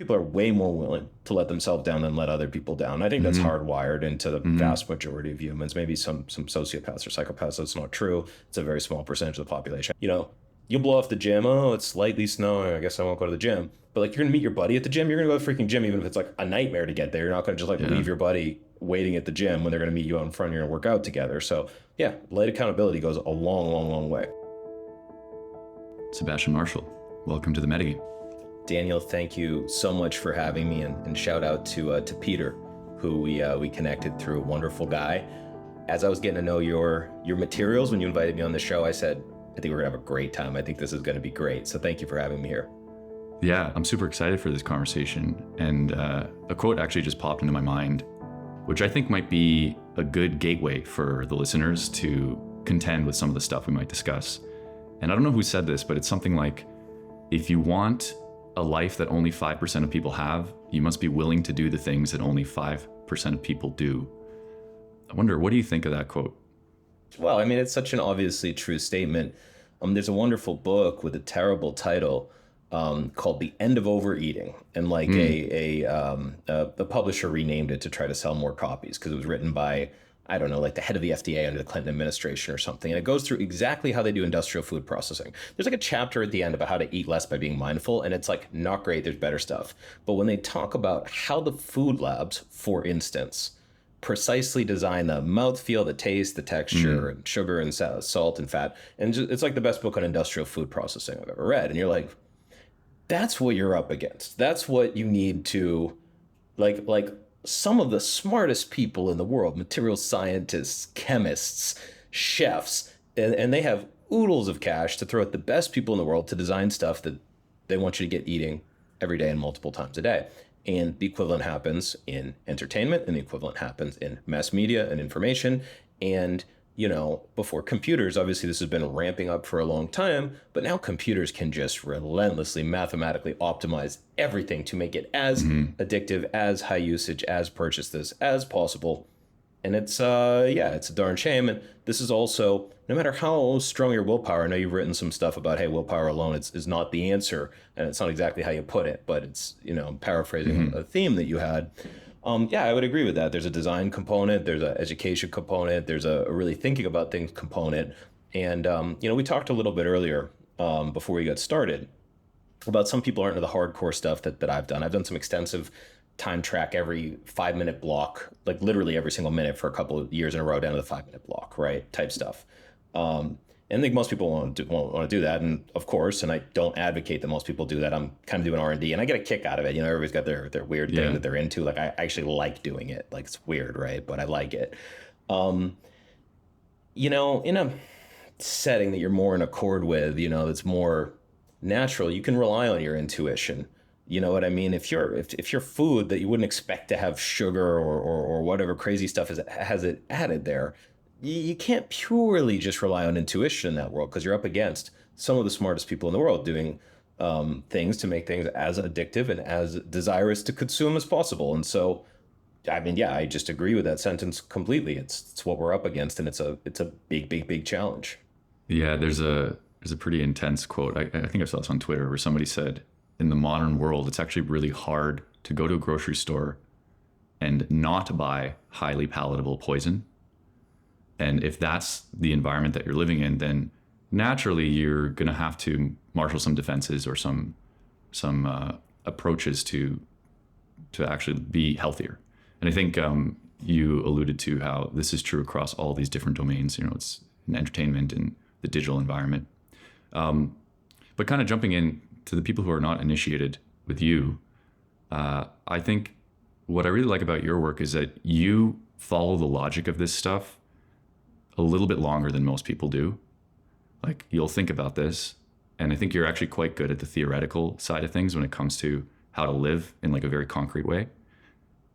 people are way more willing to let themselves down than let other people down. I think that's hardwired into the vast majority of humans. Maybe some sociopaths or psychopaths, that's not true. It's a very small percentage of the population. You'll blow off the gym. Oh, it's slightly snowing. I guess I won't go to the gym. But like, you're gonna meet your buddy at the gym. You're gonna go to the freaking gym, even if it's like a nightmare to get there. You're not gonna just like leave your buddy waiting at the gym when they're gonna meet you out in front. You're gonna work out together. So yeah, light accountability goes a long, long, long way. Sebastian Marshall, welcome to the Metagame. Daniel, thank you so much for having me, and shout out to Peter, who we connected through. A wonderful guy. As I was getting to know your materials when you invited me on the show, I said, I think we're gonna have a great time. I think this is gonna be great. So thank you for having me here. Yeah, I'm super excited for this conversation. And a quote actually just popped into my mind, which I think might be a good gateway for the listeners to contend with some of the stuff we might discuss. And I don't know who said this, but it's something like, if you want a life that only 5% of people have, you must be willing to do the things that only 5% of people do. I wonder, what do you think of that quote? Well, I mean, it's such an obviously true statement. There's a wonderful book with a terrible title called The End of Overeating. And like the publisher renamed it to try to sell more copies because it was written by, I don't know, like the head of the FDA under the Clinton administration or something. And it goes through exactly how they do industrial food processing. There's like a chapter at the end about how to eat less by being mindful. And it's like, not great, there's better stuff. But when they talk about how the food labs, for instance, precisely design the mouthfeel, the taste, the texture, and sugar and salt and fat. And it's like the best book on industrial food processing I've ever read. And you're like, that's what you're up against. That's what you need to, like some of the smartest people in the world, material scientists, chemists, chefs, and they have oodles of cash to throw at the best people in the world to design stuff that they want you to get eating every day and multiple times a day. And the equivalent happens in entertainment, and the equivalent happens in mass media and information. And, before computers, obviously this has been ramping up for a long time, but now computers can just relentlessly mathematically optimize everything to make it as addictive, as high usage, as purchase this as possible. And it's a darn shame. And this is also, no matter how strong your willpower, I know you've written some stuff about, hey, willpower alone is not the answer. And it's not exactly how you put it, but it's, I'm paraphrasing a theme that you had. I would agree with that. There's a design component, there's an education component, there's a really thinking about things component. And, we talked a little bit earlier before we got started about some people aren't into the hardcore stuff that I've done. I've done some extensive time track every 5-minute block, like literally every single minute for a couple of years in a row down to the 5-minute block, right? Type stuff. And I think most people won't want to do that. And of course, and I don't advocate that most people do that. I'm kind of doing R&D and I get a kick out of it. Everybody's got their weird thing that they're into. Like I actually like doing it. Like it's weird, right? But I like it. In a setting that you're more in accord with, that's more natural, you can rely on your intuition. You know what I mean? If your food that you wouldn't expect to have sugar or whatever crazy stuff has it added there, you can't purely just rely on intuition in that world because you're up against some of the smartest people in the world doing things to make things as addictive and as desirous to consume as possible. And so, I mean, I just agree with that sentence completely. It's what we're up against, and it's a big, big, big challenge. Yeah, there's a pretty intense quote. I think I saw this on Twitter where somebody said, in the modern world, it's actually really hard to go to a grocery store and not buy highly palatable poison. And if that's the environment that you're living in, then naturally you're going to have to marshal some defenses or some approaches to actually be healthier. And I think you alluded to how this is true across all these different domains. It's in entertainment and the digital environment. But kind of jumping in to the people who are not initiated with you, I think what I really like about your work is that you follow the logic of this stuff a little bit longer than most people do. Like, you'll think about this, and I think you're actually quite good at the theoretical side of things when it comes to how to live in like a very concrete way.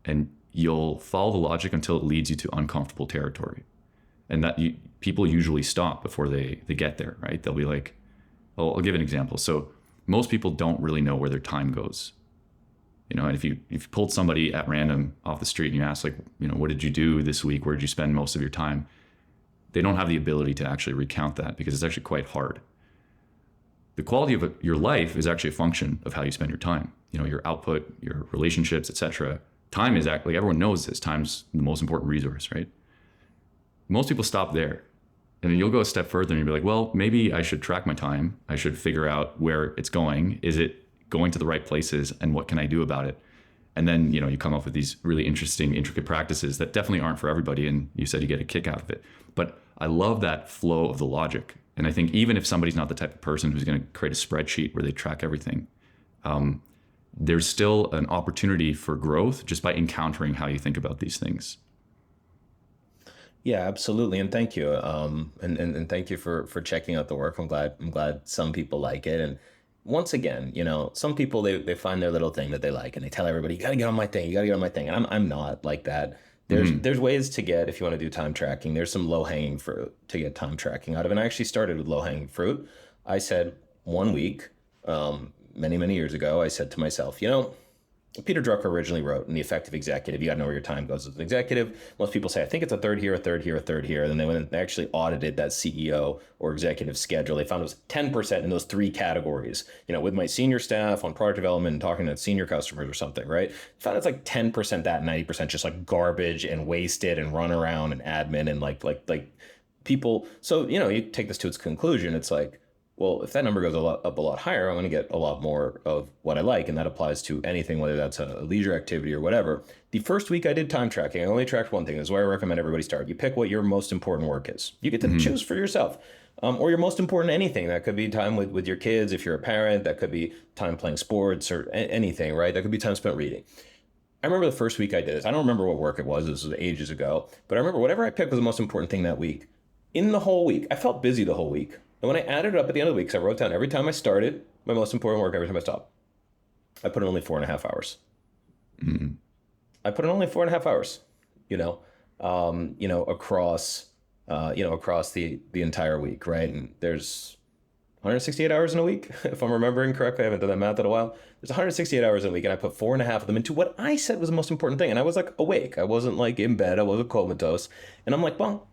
And you'll follow the logic until it leads you to uncomfortable territory. And that people usually stop before they get there, right? They'll be like, I'll give an example. So most people don't really know where their time goes. And if you pulled somebody at random off the street and you ask, like, what did you do this week? Where did you spend most of your time? They don't have the ability to actually recount that because it's actually quite hard. The quality of your life is actually a function of how you spend your time. your output, your relationships, etc. Time is actually, everyone knows this, time's the most important resource, right? Most people stop there. And then you'll go a step further and you'll be like, well, maybe I should track my time. I should figure out where it's going. Is it going to the right places, and what can I do about it? And then, you come up with these really interesting, intricate practices that definitely aren't for everybody. And you said you get a kick out of it. But I love that flow of the logic. And I think even if somebody's not the type of person who's going to create a spreadsheet where they track everything, there's still an opportunity for growth just by encountering how you think about these things. Yeah, absolutely, and thank you. And thank you for checking out the work. I'm glad some people like it. And once again, some people they find their little thing that they like, and they tell everybody, you gotta get on my thing, you gotta get on my thing. And I'm not like that. There's ways to get, if you want to do time tracking, there's some low hanging fruit to get time tracking out of. And I actually started with low hanging fruit. I said 1 week, many years ago, I said to myself, Peter Drucker originally wrote in The Effective Executive, you got to know where your time goes as an executive. Most people say, I think it's a third here, a third here, a third here. And then they went and they actually audited that CEO or executive schedule. They found it was 10% in those three categories. With my senior staff on product development and talking to senior customers or something, right? Found it's like 10% that, 90% just like garbage and wasted and run around and admin and like people. So, you take this to its conclusion. It's like, well, if that number goes up a lot higher, I'm going to get a lot more of what I like. And that applies to anything, whether that's a leisure activity or whatever. The first week I did time tracking. I only tracked one thing. This is why I recommend everybody start. You pick what your most important work is. You get to choose for yourself. Or your most important anything. That could be time with your kids if you're a parent. That could be time playing sports or anything, right? That could be time spent reading. I remember the first week I did this. I don't remember what work it was. This was ages ago. But I remember whatever I picked was the most important thing that week. In the whole week, I felt busy the whole week. And when I added it up at the end of the week, because I wrote down every time I started, my most important work, every time I stopped, I put in only 4.5 hours. I put in only 4.5 hours, across the entire week, right? And there's 168 hours in a week, if I'm remembering correctly. I haven't done that math in a while. There's 168 hours in a week, and I put 4.5 of them into what I said was the most important thing. And I was like awake. I wasn't like in bed. I wasn't comatose. And I'm like, well,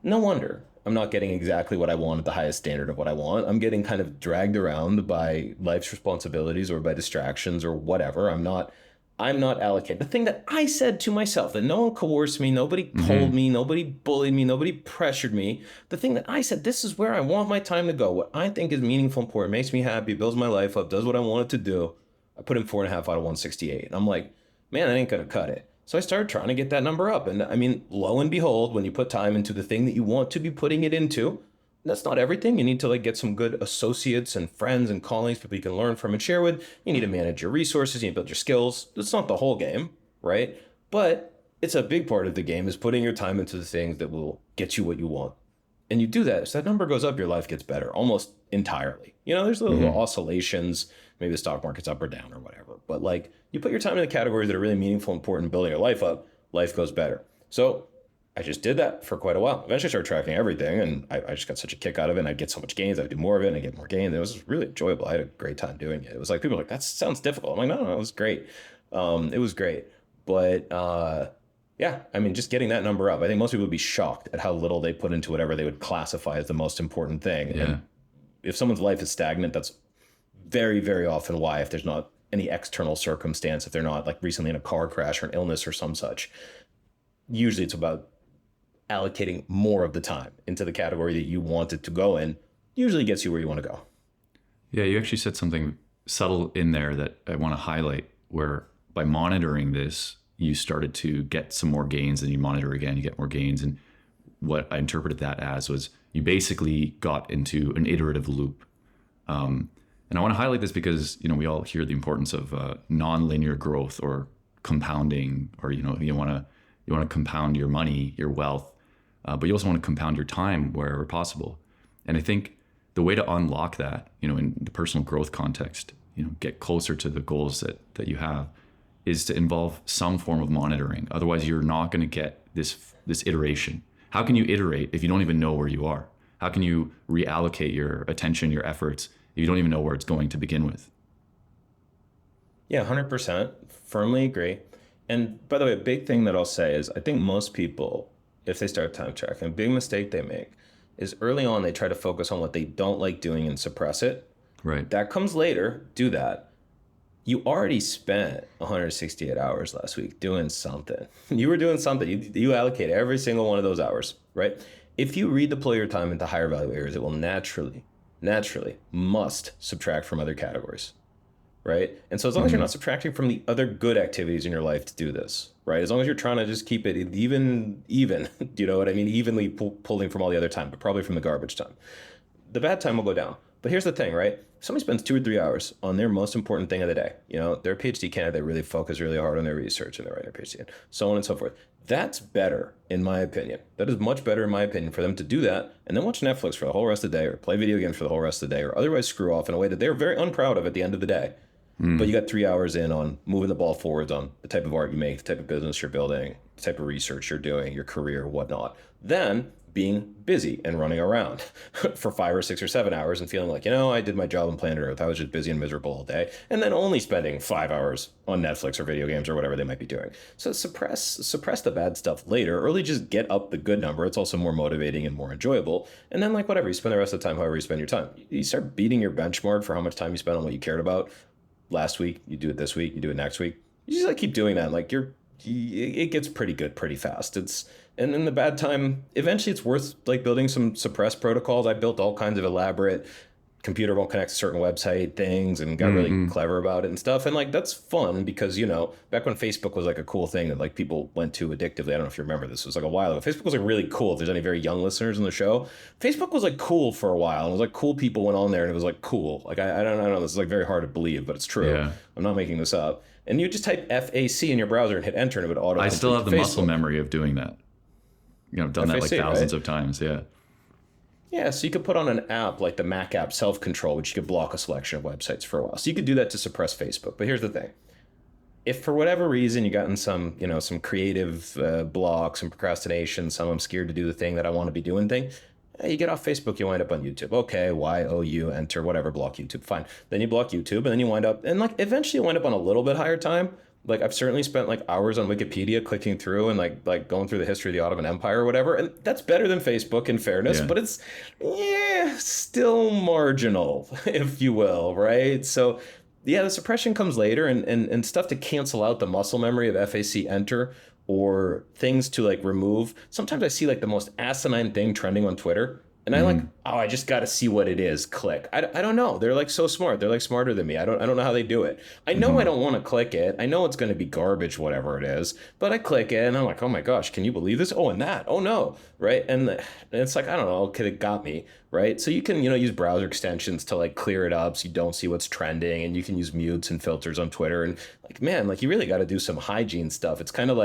no wonder I'm not getting exactly what I want at the highest standard of what I want. I'm getting kind of dragged around by life's responsibilities or by distractions or whatever. I'm not allocated. The thing that I said to myself, that no one coerced me, nobody told me, nobody bullied me, nobody pressured me. The thing that I said, this is where I want my time to go. What I think is meaningful, important, makes me happy, builds my life up, does what I want it to do. I put in 4.5 out of 168. And I'm like, man, that ain't going to cut it. So I started trying to get that number up. And I mean, lo and behold, when you put time into the thing that you want to be putting it into, that's not everything. You need to get some good associates and friends and colleagues, people you can learn from and share with. You need to manage your resources. You need to build your skills. It's not the whole game, right? But it's a big part of the game is putting your time into the things that will get you what you want. And you do that. So that number goes up, your life gets better almost entirely. There's little oscillations. Maybe the stock market's up or down or whatever. But you put your time in the categories that are really meaningful, important, building your life up, life goes better. So I just did that for quite a while. Eventually I started tracking everything, and I just got such a kick out of it. And I'd get so much gains. I'd do more of it and I'd get more gains. It was really enjoyable. I had a great time doing it. It was like, people were like, that sounds difficult. I'm like, no, it was great. It was great. But yeah, I mean, just getting that number up, I think most people would be shocked at how little they put into whatever they would classify as the most important thing. Yeah. And if someone's life is stagnant, that's very, very often why, if there's not any external circumstance, if they're not recently in a car crash or an illness or some such, usually it's about allocating more of the time into the category that you want it to go in. Usually gets you where you want to go. Yeah, you actually said something subtle in there that I want to highlight, where by monitoring this, you started to get some more gains, and you monitor again, you get more gains. And what I interpreted that as was you basically got into an iterative loop. And I want to highlight this because, we all hear the importance of nonlinear growth or compounding, or, you want to compound your money, your wealth, but you also want to compound your time wherever possible. And I think the way to unlock that, in the personal growth context, get closer to the goals that you have, is to involve some form of monitoring. Otherwise, you're not going to get this iteration. How can you iterate if you don't even know where you are? How can you reallocate your attention, your efforts, if you don't even know where it's going to begin with? Yeah, 100%. Firmly agree. And by the way, a big thing that I'll say is I think most people, if they start time tracking, a big mistake they make is early on they try to focus on what they don't like doing and suppress it. Right. That comes later. Do that. You already spent 168 hours last week doing something. You were doing something. You allocate every single one of those hours, right? If you redeploy your time into higher value areas, it will naturally must subtract from other categories, right? And so as long as you're Mm-hmm. not subtracting from the other good activities in your life to do this, right? As long as you're trying to just keep it even, do you know what I mean? Evenly pulling from all the other time, but probably from the garbage time, the bad time will go down. But here's the thing, right? If somebody spends 2 or 3 hours on their most important thing of the day, their PhD candidate, they really focus really hard on their research and they're writing their PhD, and so on and so forth. That's better, in my opinion. That is much better, in my opinion, for them to do that and then watch Netflix for the whole rest of the day or play video games for the whole rest of the day or otherwise screw off in a way that they're very unproud of at the end of the day. But you got 3 hours in on moving the ball forwards on the type of art you make, the type of business you're building, the type of research you're doing, your career, whatnot. Then being busy and running around for 5 or 6 or 7 hours and feeling like, I did my job on planet Earth. I was just busy and miserable all day. And then only spending 5 hours on Netflix or video games or whatever they might be doing. So suppress the bad stuff later, or really just get up the good number. It's also more motivating and more enjoyable. And then whatever, you spend the rest of the time however you spend your time. You start beating your benchmark for how much time you spent on what you cared about last week, you do it this week, you do it next week. You just keep doing that. It gets pretty good pretty fast. And in the bad time, eventually it's worth building some suppress protocols. I built all kinds of elaborate computer won't connect to certain website things and got really clever about it and stuff. And that's fun because, back when Facebook was a cool thing that people went to addictively. I don't know if you remember this. It was a while ago. Facebook was really cool. If there's any very young listeners on the show, Facebook was cool for a while. And it was cool people went on there and it was cool. I don't know. This is very hard to believe, but it's true. Yeah. I'm not making this up. And you just type FAC in your browser and hit enter and it would auto. I still have the muscle memory of doing that. Done FAC, that thousands right? of times. Yeah. Yeah, so you could put on an app like the Mac app Self-Control, which you could block a selection of websites for a while. So you could do that to suppress Facebook. But here's the thing. If for whatever reason you got in some creative block, some procrastination, I'm scared to do the thing that I want to be doing thing, you get off Facebook, you wind up on YouTube. Okay, YOU, enter, whatever, block YouTube, fine. Then you block YouTube, and then you wind up, and eventually you wind up on a little bit higher time. I've certainly spent hours on Wikipedia clicking through and going through the history of the Ottoman Empire or whatever. And that's better than Facebook in fairness, Yeah. but it's still marginal, if you will, right? So yeah, the suppression comes later and stuff to cancel out the muscle memory of FAC enter or things to remove. Sometimes I see the most asinine thing trending on Twitter. And I just got to see what it is. Click. I don't know. They're so smart. They're smarter than me. I don't know how they do it. I know I don't want to click it. I know it's going to be garbage, whatever it is. But I click it and I'm oh my gosh, can you believe this? Oh, and that. Oh no. Right. And it's I don't know. Okay, it got me. Right. So you can, use browser extensions to clear it up so you don't see what's trending. And you can use mutes and filters on Twitter. And man, you really got to do some hygiene stuff. It's kind of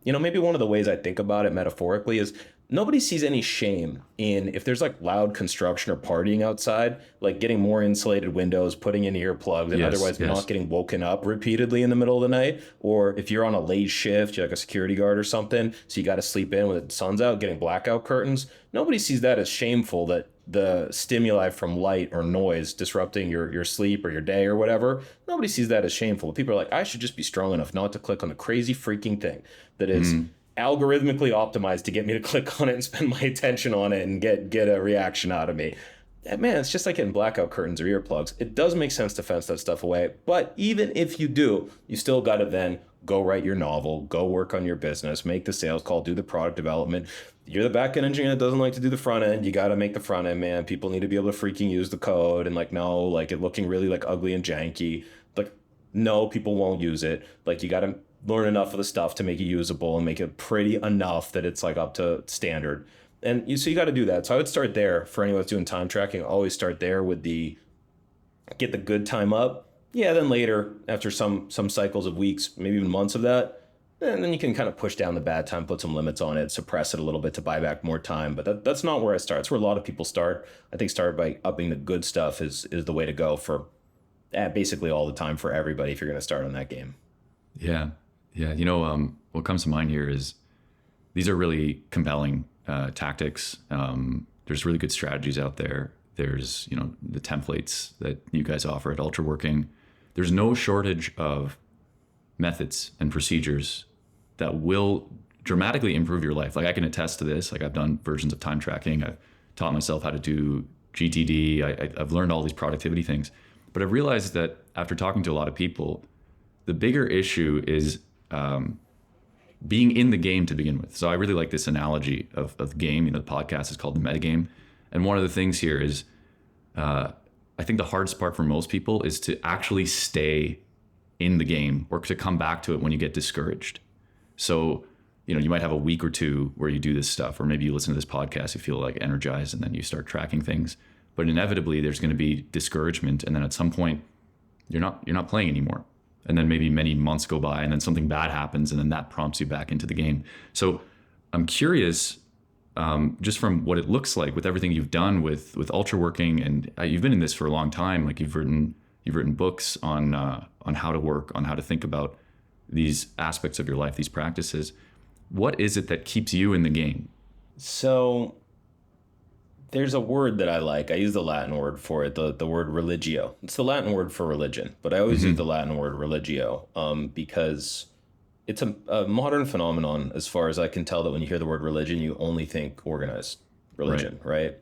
maybe one of the ways I think about it metaphorically is nobody sees any shame in if there's loud construction or partying outside, getting more insulated windows, putting in earplugs, and otherwise not getting woken up repeatedly in the middle of the night. Or if you're on a late shift, you're a security guard or something, so you got to sleep in when the sun's out, getting blackout curtains. Nobody sees that as shameful, that the stimuli from light or noise disrupting your sleep or your day or whatever. Nobody sees that as shameful. People are I should just be strong enough not to click on the crazy freaking thing that is algorithmically optimized to get me to click on it and spend my attention on it and get a reaction out of me. Man, it's just getting blackout curtains or earplugs. It does make sense to fence that stuff away. But even if you do, you still got to then go write your novel, go work on your business, make the sales call, do the product development. You're the back-end engineer that doesn't like to do the front end. You got to make the front end, man. People need to be able to freaking use the code and no, it looking really ugly and janky. No, people won't use it. You got to learn enough of the stuff to make it usable and make it pretty enough that it's up to standard. And so you got to do that. So I would start there for anyone that's doing time tracking. Always start there with get the good time up. Yeah, then later, after some cycles of weeks, maybe even months of that, and then you can kind of push down the bad time, put some limits on it, suppress it a little bit to buy back more time. But that's not where I start. It's where a lot of people start. I think start by upping the good stuff is the way to go for basically all the time for everybody if you're going to start on that game. Yeah. Yeah. What comes to mind here is these are really compelling tactics. There's really good strategies out there. There's, the templates that you guys offer at Ultraworking. There's no shortage of methods and procedures that will dramatically improve your life. I can attest to this. I've done versions of time tracking. I've taught myself how to do GTD. I've learned all these productivity things. But I've realized that after talking to a lot of people, the bigger issue is being in the game to begin with. So I really like this analogy of the game. The podcast is called the Metagame. And one of the things here is, I think the hardest part for most people is to actually stay in the game or to come back to it when you get discouraged. So, you might have a week or two where you do this stuff, or maybe you listen to this podcast, you feel like energized, and then you start tracking things. But inevitably there's going to be discouragement. And then at some point you're not playing anymore. And then maybe many months go by and then something bad happens and then that prompts you back into the game. So I'm curious, just from what it looks like with everything you've done with ultra working, and you've been in this for a long time. Like you've written books on how to work, on how to think about these aspects of your life, these practices. What is it that keeps you in the game? So there's a word that I like. I use the Latin word for it, the word religio. It's the Latin word for religion, but I always use the Latin word religio because it's a modern phenomenon as far as I can tell, that when you hear the word religion, you only think organized religion, right?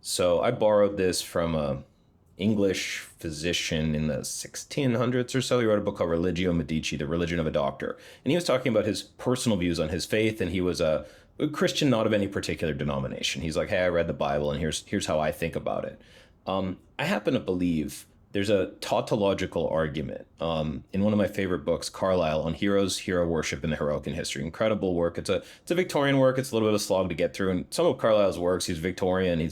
So I borrowed this from a English physician in the 1600s or so. He wrote a book called Religio Medici, The Religion of a Doctor. And he was talking about his personal views on his faith, and he was a Christian, not of any particular denomination. He's like, hey, I read the Bible, and here's how I think about it. I happen to believe there's a tautological argument in one of my favorite books, Carlyle, on heroes, hero worship, and the heroic in history. Incredible work. It's a Victorian work. It's a little bit of a slog to get through. And some of Carlyle's works, he's Victorian.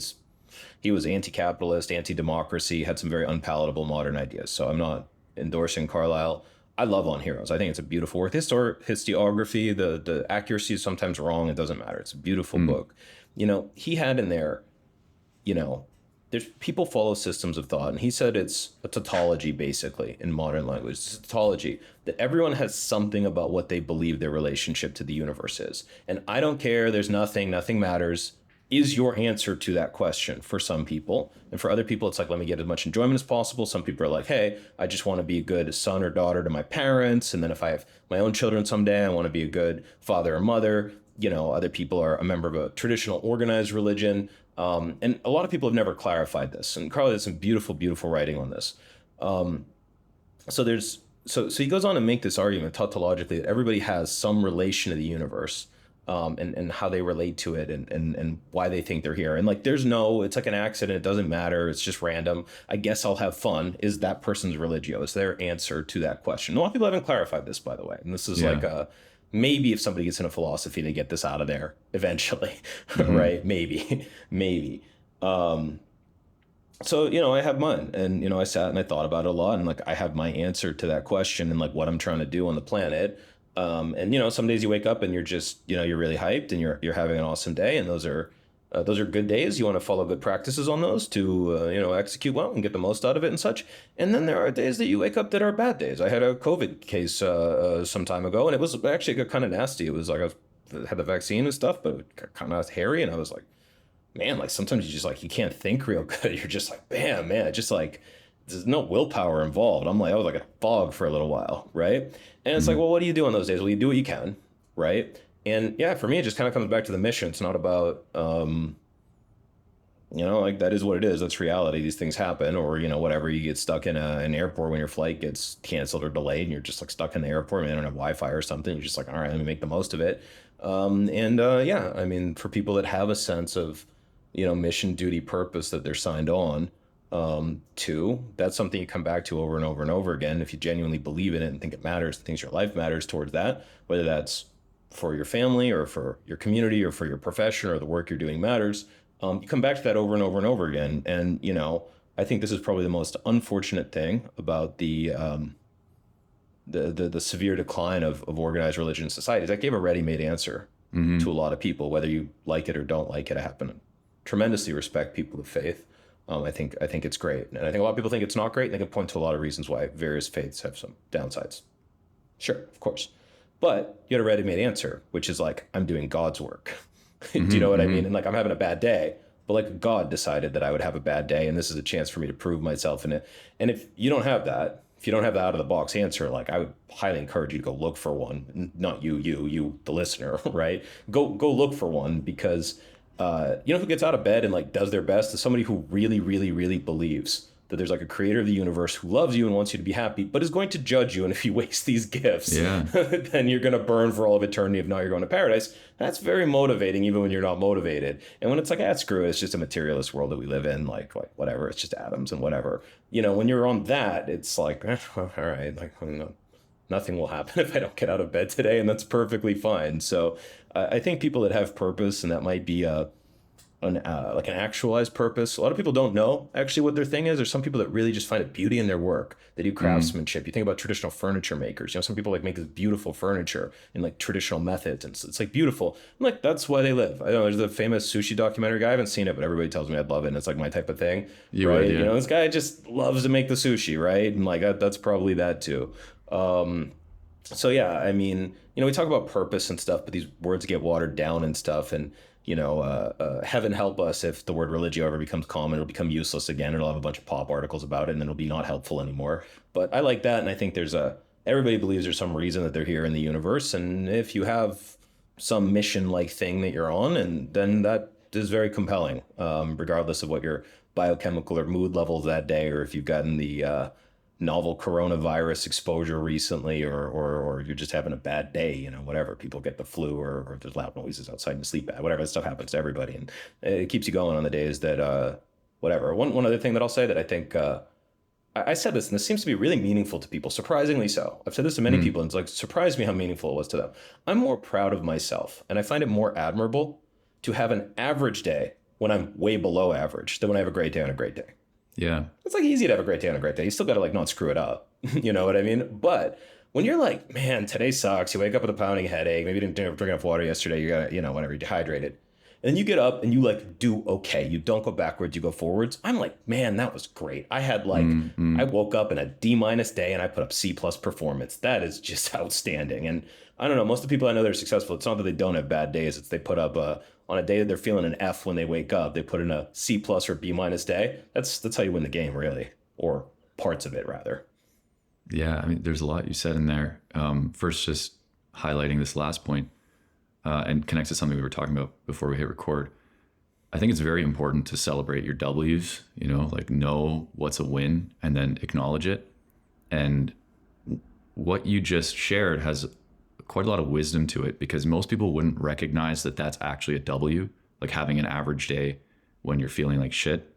He was anti-capitalist, anti-democracy, had some very unpalatable modern ideas. So I'm not endorsing Carlyle. I love On Heroes. I think it's a beautiful work. Historiography, the accuracy is sometimes wrong. It doesn't matter. It's a beautiful book. He had in there, there's people follow systems of thought, and he said it's a tautology, basically, in modern language. It's a tautology that everyone has something about what they believe their relationship to the universe is. And I don't care. There's nothing matters is your answer to that question for some people. And for other people, it's like, let me get as much enjoyment as possible. Some people are like, hey, I just want to be a good son or daughter to my parents. And then if I have my own children someday, I want to be a good father or mother. Other people are a member of a traditional organized religion. And a lot of people have never clarified this. And Carly has some beautiful, beautiful writing on this. So he goes on to make this argument tautologically that everybody has some relation to the universe. And how they relate to it and why they think they're here. And like, it's like an accident. It doesn't matter. It's just random. I guess I'll have fun. Is that person's religio? Is their answer to that question? A lot of people haven't clarified this, by the way. And this is maybe if somebody gets into philosophy, they get this out of there eventually, right? Maybe. So, I have mine, and, I sat and I thought about it a lot, and like, I have my answer to that question and like what I'm trying to do on the planet. And some days you wake up and you're just, you're really hyped and you're having an awesome day. And those are good days. You want to follow good practices on those to, execute well and get the most out of it and such. And then there are days that you wake up that are bad days. I had a COVID case some time ago, and it was actually kind of nasty. It was like I had the vaccine and stuff, but kind of hairy. And I was like, man, like sometimes you just like, you can't think real good. You're just like, bam, man, just like, there's no willpower involved. I was like a fog for a little while, right? And it's like, well, what do you do on those days? Well, you do what you can, right? And yeah, for me, it just kind of comes back to the mission. It's not about, like that is what it is. That's reality. These things happen, or whatever. You get stuck in an airport when your flight gets canceled or delayed, and you're just like stuck in the airport and they don't have Wi-Fi or something. You're just like, all right, let me make the most of it. For people that have a sense of, mission, duty, purpose that they're signed on. That's something you come back to over and over and over again. If you genuinely believe in it and think it matters, and thinks your life matters towards that, whether that's for your family or for your community or for your profession or the work you're doing matters, you come back to that over and over and over again. And, I think this is probably the most unfortunate thing about the severe decline of organized religion in society. That gave a ready-made answer to a lot of people, whether you like it or don't like it. I happen to tremendously respect people of faith. I think it's great. And I think a lot of people think it's not great. And they can point to a lot of reasons why various faiths have some downsides. Sure, of course. But you had a ready-made answer, which is like, I'm doing God's work. Do you know what I mean? And like, I'm having a bad day, but like God decided that I would have a bad day. And this is a chance for me to prove myself in it. And if you don't have that, if you don't have the out of the box answer, like I would highly encourage you to go look for one. Not you, the listener, right? Go look for one, because who gets out of bed and like does their best is somebody who really, really, really believes that there's like a creator of the universe who loves you and wants you to be happy, but is going to judge you. And if you waste these gifts, then you're going to burn for all of eternity if not you're going to paradise. That's very motivating, even when you're not motivated. And when it's like, screw it, it's just a materialist world that we live in, like whatever, it's just atoms and whatever. When you're on that, it's like, well, all right, like, nothing will happen if I don't get out of bed today, and that's perfectly fine. So I think people that have purpose, and that might be an actualized purpose. A lot of people don't know actually what their thing is. There's some people that really just find a beauty in their work. They do craftsmanship. You think about traditional furniture makers. Some people like make this beautiful furniture in like traditional methods, and it's like beautiful. I'm like, that's why they live. I know there's the famous sushi documentary guy. I haven't seen it, but everybody tells me I'd love it, and it's like my type of thing. Right? This guy just loves to make the sushi, right? And like that's probably that too. So yeah, I mean, we talk about purpose and stuff, but these words get watered down and stuff, and heaven help us if the word religio ever becomes common. It'll become useless again. It'll have a bunch of pop articles about it, and then it'll be not helpful anymore. But I like that, and I think everybody believes there's some reason that they're here in the universe, and if you have some mission-like thing that you're on, and then that is very compelling, regardless of what your biochemical or mood levels that day, or if you've gotten the novel coronavirus exposure recently, or you're just having a bad day, whatever. People get the flu, or there's loud noises outside and you sleep bad, whatever. That stuff happens to everybody, and it keeps you going on the days that whatever. One other thing that I'll say that I think I said this, and this seems to be really meaningful to people, surprisingly so. I've said this to many people, and it's like surprised me how meaningful it was to them. I'm more proud of myself, and I find it more admirable to have an average day when I'm way below average than when I have a great day on a great day. Yeah. It's like easy to have a great day on a great day. You still got to like not screw it up. You know what I mean? But when you're like, man, today sucks. You wake up with a pounding headache. Maybe you didn't drink enough water yesterday. You got, whatever, you're dehydrated. And then you get up and you like do okay. You don't go backwards, you go forwards. I'm like, man, that was great. I had like, I woke up in a D- day and I put up C+ performance. That is just outstanding. And I don't know, most of the people I know that are successful, it's not that they don't have bad days. It's they put up on a day that they're feeling an F when they wake up, they put in a C+ or B- day. That's how you win the game, really, or parts of it rather. Yeah, I mean, there's a lot you said in there. First, just highlighting this last point, and connects to something we were talking about before we hit record. I think it's very important to celebrate your W's, like know what's a win and then acknowledge it. And what you just shared has quite a lot of wisdom to it, because most people wouldn't recognize that that's actually a W, like having an average day when you're feeling like shit.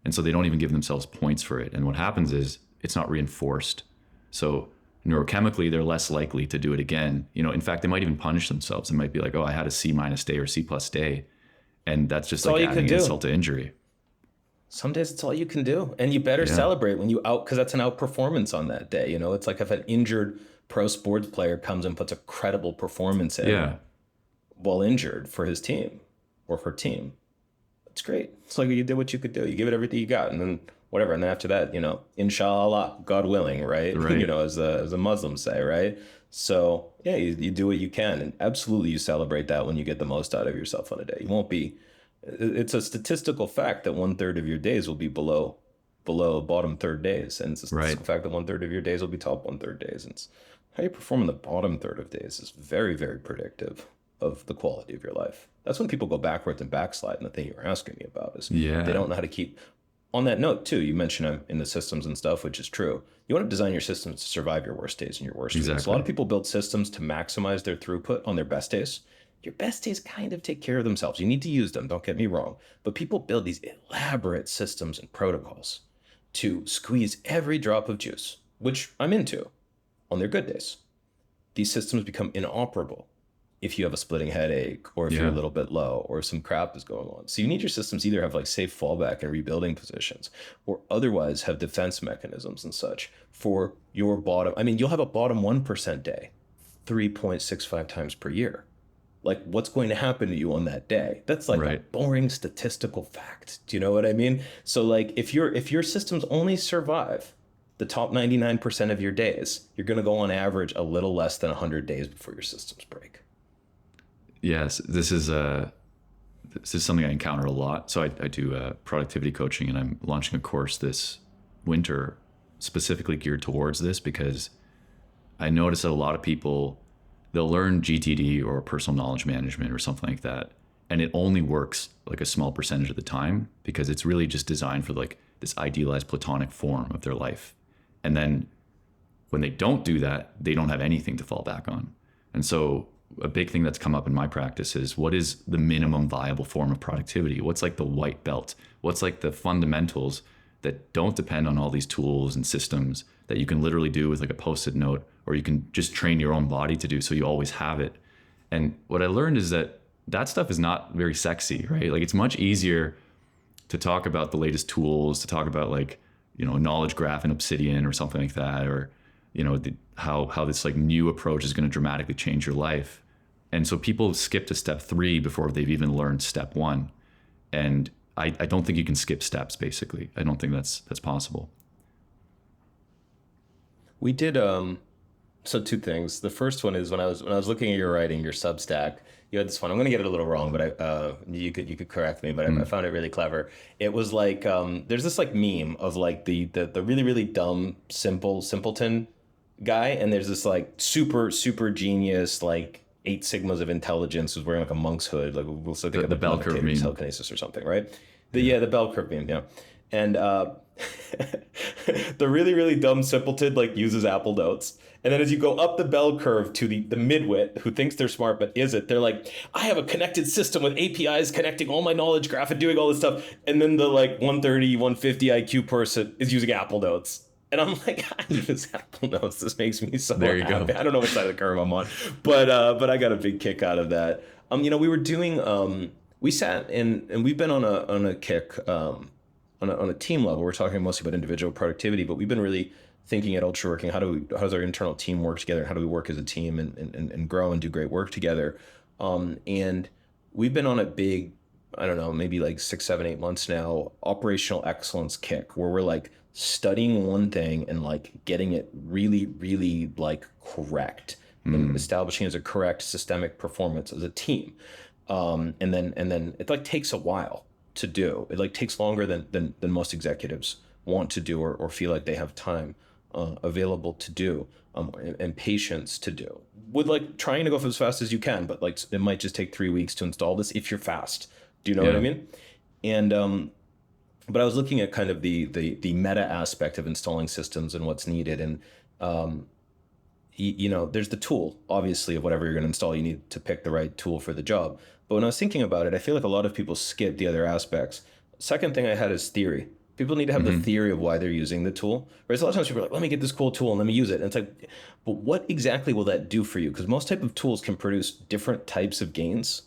And so they don't even give themselves points for it. And what happens is it's not reinforced. So neurochemically, they're less likely to do it again. In fact, they might even punish themselves. It might be like, oh, I had a C- day or C+ day. And that's just like adding insult to injury. Some days it's all you can do. And you better celebrate when you because that's an outperformance on that day. It's like if an injured pro sports player comes and puts a credible performance in while injured for his team or her team. It's great. It's like you did what you could do. You give it everything you got, and then whatever. And then after that, inshallah, God willing, right? As the Muslims say, right? So yeah, you do what you can, and absolutely you celebrate that when you get the most out of yourself on a day. You won't be. It's a statistical fact that 1/3 of your days will be below bottom third days, and it's a statistical fact that 1/3 of your days will be top 1/3 days. And it's how you perform in the bottom third of days is very, very predictive of the quality of your life. That's when people go backwards and backslide. And the thing you were asking me about is they don't know how to keep. On that note, too, you mentioned I'm in the systems and stuff, which is true. You want to design your systems to survive your worst days and your worst weeks. A lot of people build systems to maximize their throughput on their best days. Your best days kind of take care of themselves. You need to use them, don't get me wrong. But people build these elaborate systems and protocols to squeeze every drop of juice, which I'm into, on their good days. These systems become inoperable if you have a splitting headache, or if you're a little bit low, or some crap is going on. So you need your systems either have like safe fallback and rebuilding positions, or otherwise have defense mechanisms and such for your bottom. I mean, you'll have a bottom 1% day 3.65 times per year. Like, what's going to happen to you on that day? That's like a boring statistical fact. Do you know what I mean? So like, if your systems only survive the top 99% of your days, you're going to go on average a little less than 100 days before your systems break. Yes, this is something I encounter a lot. So I do productivity coaching, and I'm launching a course this winter specifically geared towards this, because I notice that a lot of people, they'll learn GTD or personal knowledge management or something like that, and it only works like a small percentage of the time, because it's really just designed for like this idealized platonic form of their life. And then when they don't do that, they don't have anything to fall back on. And so a big thing that's come up in my practice is, what is the minimum viable form of productivity? What's like the white belt? What's like the fundamentals that don't depend on all these tools and systems that you can literally do with like a post-it note, or you can just train your own body to do so you always have it? And what I learned is that stuff is not very sexy, right? Like, it's much easier to talk about the latest tools, to talk about like, a knowledge graph in Obsidian or something like that, or how this like new approach is going to dramatically change your life. And so people skip to step 3 before they've even learned step 1. And I don't think you can skip steps, basically. I don't think that's possible. We did so 2 things. The first one is when I was looking at your writing, your Substack, you had this one. I'm going to get it a little wrong, but you could correct me. But I found it really clever. It was like there's this like meme of like the really really dumb simpleton guy, and there's this like super genius like 8 sigmas of intelligence who's wearing like a monk's hood, like we'll say the bell curve meme, telekinesis or something, right? The bell curve meme, yeah. And the really really dumb simpleton like uses Apple Notes. And then as you go up the bell curve to the midwit who thinks they're smart but isn't, they're like, I have a connected system with APIs connecting all my knowledge graph and doing all this stuff. And then the like 130, 150 IQ person is using Apple Notes. And I'm like, I use Apple Notes. This makes me so there you happy. go. I don't know which side of the curve I'm on, but I got a big kick out of that. We were doing we sat and we've been on a kick on a team level. We're talking mostly about individual productivity, but we've been really thinking at Ultra Working, how does our internal team work together? How do we work as a team and grow and do great work together? And we've been on a big, I don't know, maybe like 6, 7, 8 months now, operational excellence kick, where we're like studying one thing and like getting it really, really like correct and establishing as a correct systemic performance as a team. And then it like takes a while to do. It like takes longer than most executives want to do or feel like they have time available to do and patience to do, with like trying to go as fast as you can, but like it might just take 3 weeks to install this if you're fast. Do you know what I mean? And but I was looking at kind of the meta aspect of installing systems and what's needed. And there's the tool, obviously, of whatever you're going to install. You need to pick the right tool for the job. But when I was thinking about it, I feel like a lot of people skip the other aspects. Second thing I had is theory. People need to have the theory of why they're using the tool. Whereas a lot of times people are like, let me get this cool tool and let me use it. And it's like, but what exactly will that do for you? Because most type of tools can produce different types of gains.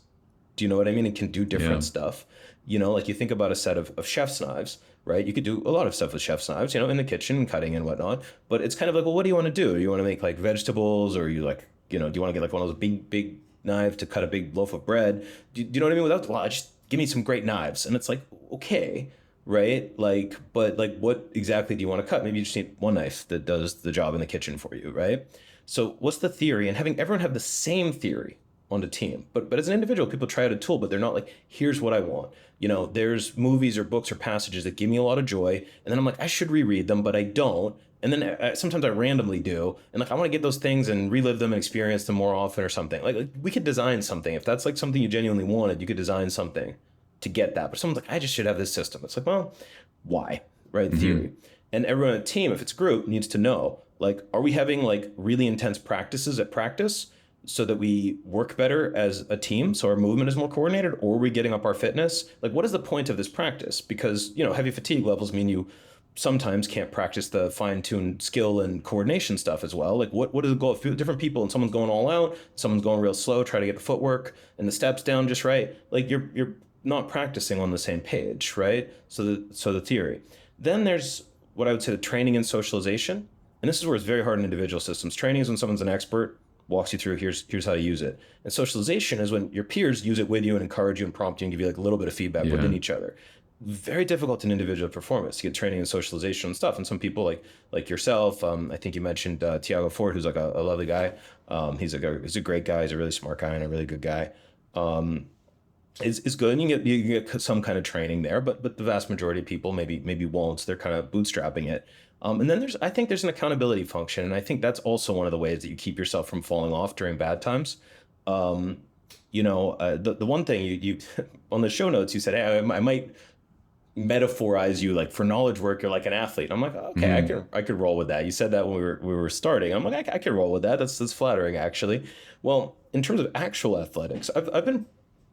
Do you know what I mean? It can do different stuff. Like you think about a set of chef's knives, right? You could do a lot of stuff with chef's knives, in the kitchen, cutting and whatnot. But it's kind of like, well, what do you want to do? Do you want to make like vegetables, or you like, do you want to get like one of those big knives to cut a big loaf of bread? Do you know what I mean? Well, just give me some great knives. And it's like, okay, right? Like, but like, what exactly do you want to cut? Maybe you just need one knife that does the job in the kitchen for you, right? So what's the theory? And having everyone have the same theory on the team. But as an individual, people try out a tool, but they're not like, here's what I want. There's movies or books or passages that give me a lot of joy. And then I'm like, I should reread them, but I don't. And then sometimes I randomly do. And like, I want to get those things and relive them and experience them more often or something. Like we could design something. If that's like something you genuinely wanted, you could design something to get that. But someone's like, I just should have this system. It's like, well, why? Right? Theory. And everyone on a team, if it's a group, needs to know, like, are we having like really intense practices at practice so that we work better as a team, so our movement is more coordinated, or are we getting up our fitness? Like, what is the point of this practice? Because, heavy fatigue levels mean you sometimes can't practice the fine-tuned skill and coordination stuff as well. Like, what is the goal? If different people and someone's going all out, someone's going real slow, try to get the footwork and the steps down just right. Like, you're not practicing on the same page, right? So the theory. Then there's what I would say the training and socialization. And this is where it's very hard in individual systems. Training is when someone's an expert, walks you through, here's how to use it. And socialization is when your peers use it with you and encourage you and prompt you and give you like a little bit of feedback within each other. Very difficult in individual performance to get training and socialization and stuff. And some people like yourself, I think you mentioned Tiago Ford, who's like a lovely guy. He's a great guy. He's a really smart guy and a really good guy. Is good. And you get some kind of training there, but the vast majority of people maybe won't. So they're kind of bootstrapping it. And then I think there's an accountability function. And I think that's also one of the ways that you keep yourself from falling off during bad times. The one thing you on the show notes, you said, hey, I might metaphorize you like for knowledge work, you're like an athlete. I'm like, okay, I could roll with that. You said that when we were starting. I'm like, I could roll with that. That's flattering actually. Well, in terms of actual athletics, I've been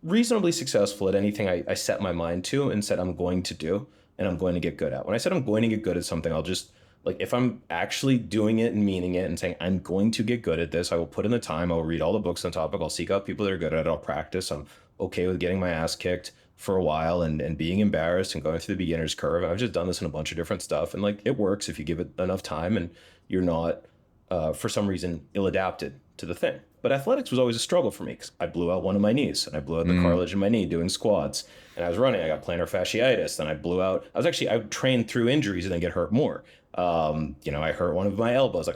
reasonably successful at anything I set my mind to and said I'm going to do and I'm going to get good at. When I said I'm going to get good at something, I'll just like if I'm actually doing it and meaning it and saying I'm going to get good at this, I will put in the time, I'll read all the books on the topic, I'll seek out people that are good at it, I'll practice. I'm okay with getting my ass kicked for a while and being embarrassed and going through the beginner's curve. I've just done this in a bunch of different stuff. And like it works if you give it enough time and you're not, for some reason, ill adapted to the thing. But athletics was always a struggle for me because I blew out one of my knees and I blew out the cartilage in my knee doing squats. And I was running, I got plantar fasciitis. Then I trained through injuries and then get hurt more. I hurt one of my elbows.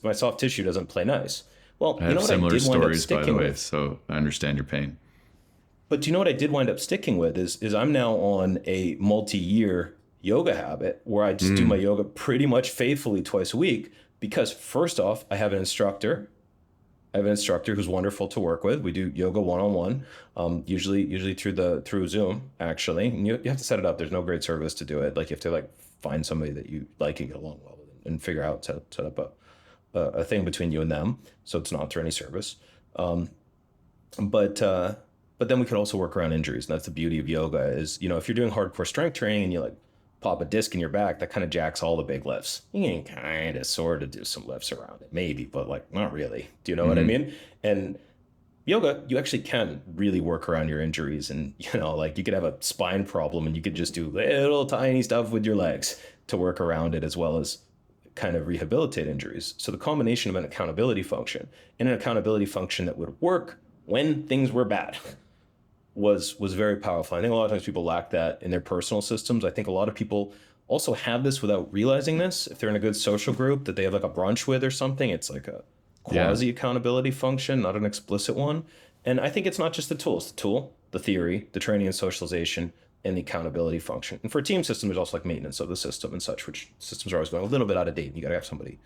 My soft tissue doesn't play nice. Well, I have similar stories, by the way, so I understand your pain. But do you know what I did wind up sticking with is I'm now on a multi-year yoga habit where I just do my yoga pretty much faithfully twice a week because first off, I have an instructor. I have an instructor who's wonderful to work with. We do yoga one-on-one, usually through Zoom, actually. And you have to set it up. There's no great service to do it. Like you have to like find somebody that you like and get along well with and figure out set up a thing between you and them. So it's not through any service. But then we could also work around injuries. And that's the beauty of yoga is, if you're doing hardcore strength training and you like pop a disc in your back, that kind of jacks all the big lifts. You can kind of sort of do some lifts around it, maybe, but like not really. Do you know what I mean? And yoga, you actually can really work around your injuries. And, like you could have a spine problem and you could just do little tiny stuff with your legs to work around it as well as kind of rehabilitate injuries. So the combination of an accountability function and an accountability function that would work when things were bad was very powerful. I think a lot of times people lack that in their personal systems. I think a lot of people also have this without realizing this. If they're in a good social group that they have like a brunch with or something, it's like a quasi accountability function, not an explicit one. And I think it's not just the tools, the tool, the theory, the training and socialization, and the accountability function. And for a team system, there's also like maintenance of the system and such, which systems are always going a little bit out of date. And you got to have somebody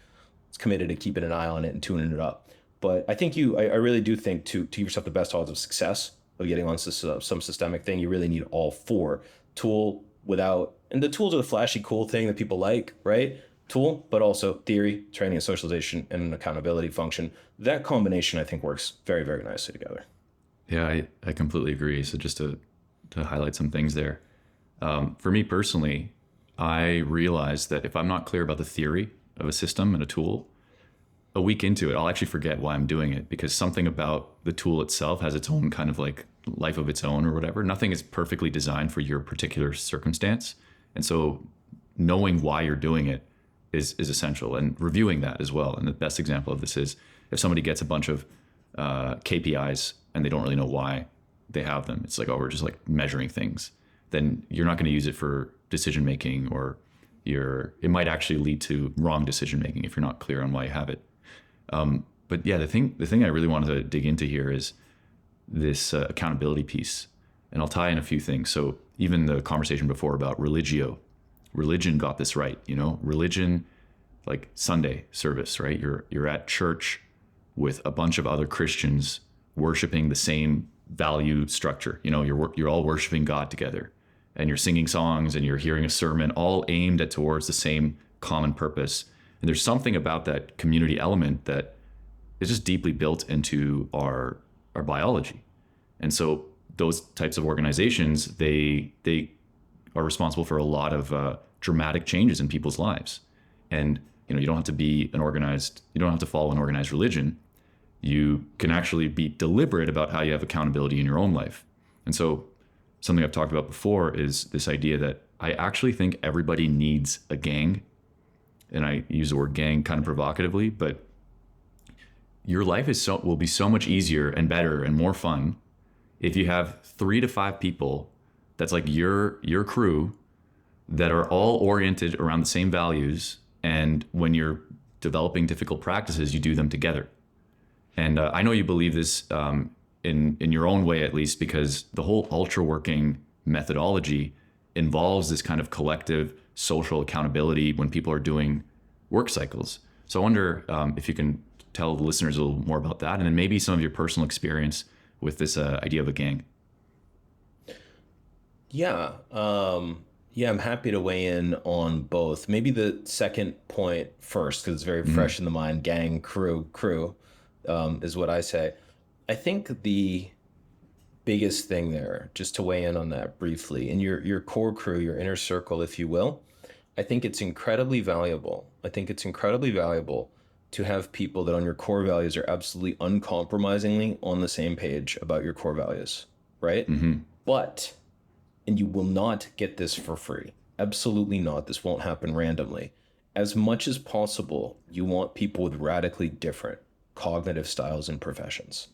that's committed to keeping an eye on it and tuning it up. But I think I really do think to give yourself the best odds of success of getting on some systemic thing, you really need all four. Tool and the tools are the flashy, cool thing that people like, right? Tool, but also theory, training and socialization, and an accountability function. That combination, I think, works very, very nicely together. Yeah, I completely agree. So just to highlight some things there. For me personally, I realized that if I'm not clear about the theory of a system and a tool, a week into it, I'll actually forget why I'm doing it because something about the tool itself has its own kind of like life of its own or whatever. Nothing is perfectly designed for your particular circumstance. And so knowing why you're doing it is essential and reviewing that as well. And the best example of this is if somebody gets a bunch of KPIs and they don't really know why they have them. It's like, oh, we're just like measuring things. Then you're not going to use it for decision making or it might actually lead to wrong decision making if you're not clear on why you have it. But yeah, the thing I really wanted to dig into here is this accountability piece, and I'll tie in a few things. So even the conversation before about religion got this right. Religion, like Sunday service, right? You're at church with a bunch of other Christians worshiping the same value structure. You're all worshiping God together, and you're singing songs and you're hearing a sermon, all aimed towards the same common purpose. And there's something about that community element that is just deeply built into our biology. And so those types of organizations, they are responsible for a lot of dramatic changes in people's lives. And you don't have to follow an organized religion. You can actually be deliberate about how you have accountability in your own life. And so something I've talked about before is this idea that I actually think everybody needs a gang. And I use the word gang kind of provocatively, but your life will be so much easier and better and more fun if you have 3 to 5 people that's like your crew that are all oriented around the same values. And when you're developing difficult practices, you do them together. And I know you believe this in your own way, at least, because the whole ultra working methodology involves this kind of collective social accountability when people are doing work cycles. So I wonder if you can tell the listeners a little more about that, and then maybe some of your personal experience with this idea of a gang. Yeah. Yeah, I'm happy to weigh in on both. Maybe the second point first, because it's very fresh in the mind. Gang, crew, is what I say. I think the biggest thing there, just to weigh in on that briefly, in your core crew, your inner circle, if you will, I think it's incredibly valuable. I think it's incredibly valuable to have people that on your core values are absolutely uncompromisingly on the same page about your core values, right? Hmm. But and you will not get this for free. Absolutely not. This won't happen randomly. As much as possible, you want people with radically different cognitive styles and professions.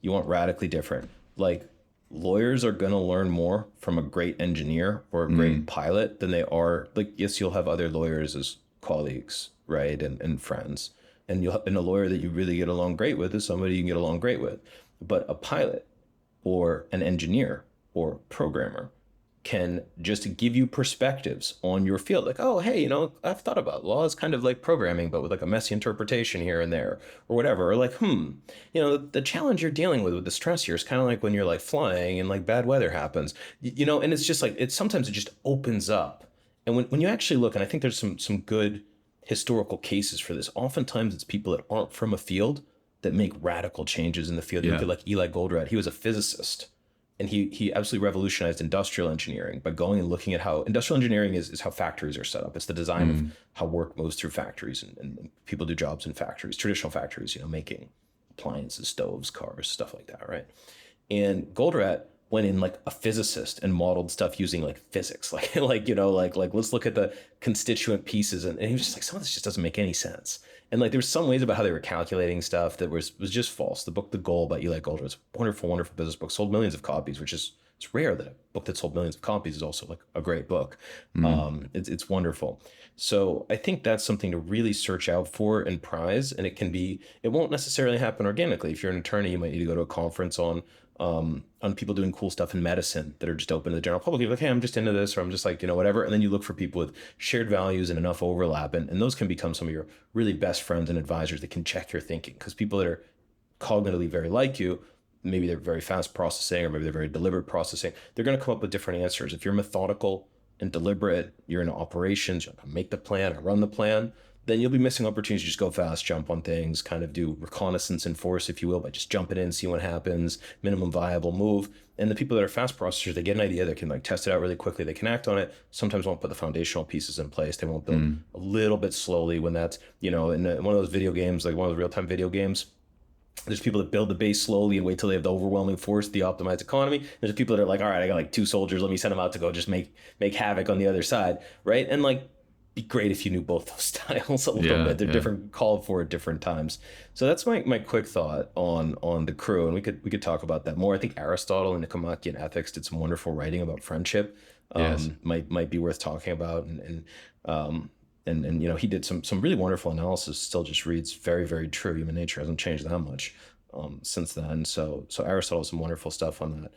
You want radically different. Like, lawyers are going to learn more from a great engineer or a great pilot than they are. Like, yes, you'll have other lawyers as colleagues, right? And friends. And a lawyer that you really get along great with is somebody you can get along great with. But a pilot or an engineer or programmer can just give you perspectives on your field. Like, oh, hey, I've thought about law as kind of like programming, but with like a messy interpretation here and there or whatever. Or like, the challenge you're dealing with the stress here is kind of like when you're like flying and like bad weather happens, and it's just like, sometimes it just opens up. And when you actually look, and I think there's some good historical cases for this, oftentimes it's people that aren't from a field that make radical changes in the field. You look Yeah. at like Eli Goldratt, he was a physicist and he absolutely revolutionized industrial engineering by going and looking at how industrial engineering is how factories are set up. It's the design of how work moves through factories and people do jobs in factories, traditional factories, making appliances, stoves, cars, stuff like that, right? And Goldratt went in like a physicist and modeled stuff using like physics, like let's look at the constituent pieces, and he was just like, some of this just doesn't make any sense. And like there's some ways about how they were calculating stuff that was just false. The book The Goal by Eli Goldratt is a wonderful, wonderful business book, sold millions of copies, which is, it's rare that a book that sold millions of copies is also like a great book. It's wonderful. So I think that's something to really search out for and prize. And it won't necessarily happen organically. If you're an attorney, you might need to go to a conference on people doing cool stuff in medicine that are just open to the general public. You're like, hey, I'm just into this, or I'm just like, whatever. And then you look for people with shared values and enough overlap. And those can become some of your really best friends and advisors that can check your thinking. Because people that are cognitively very like you, maybe they're very fast processing, or maybe they're very deliberate processing, they're going to come up with different answers. If you're methodical and deliberate, you're in operations, you make the plan or run the plan, then you'll be missing opportunities to just go fast, jump on things, kind of do reconnaissance and force, if you will, by just jumping in, see what happens, minimum viable move. And the people that are fast processors, they get an idea, they can like test it out really quickly, they can act on it, sometimes won't put the foundational pieces in place, they won't build a little bit slowly when that's, in one of those video games, like one of those real-time video games, there's people that build the base slowly and wait till they have the overwhelming force, the optimized economy. There's people that are like, all right, I got like 2 soldiers, let me send them out to go just make havoc on the other side, right? And like, be great if you knew both those styles a little bit. They're different, called for at different times. So that's my quick thought on the crew, and we could talk about that more. I think Aristotle and Nicomachean Ethics did some wonderful writing about friendship. Yes. Might be worth talking about, and he did some really wonderful analysis. Still just reads very, very true. Human nature hasn't changed that much since then. So Aristotle has some wonderful stuff on that.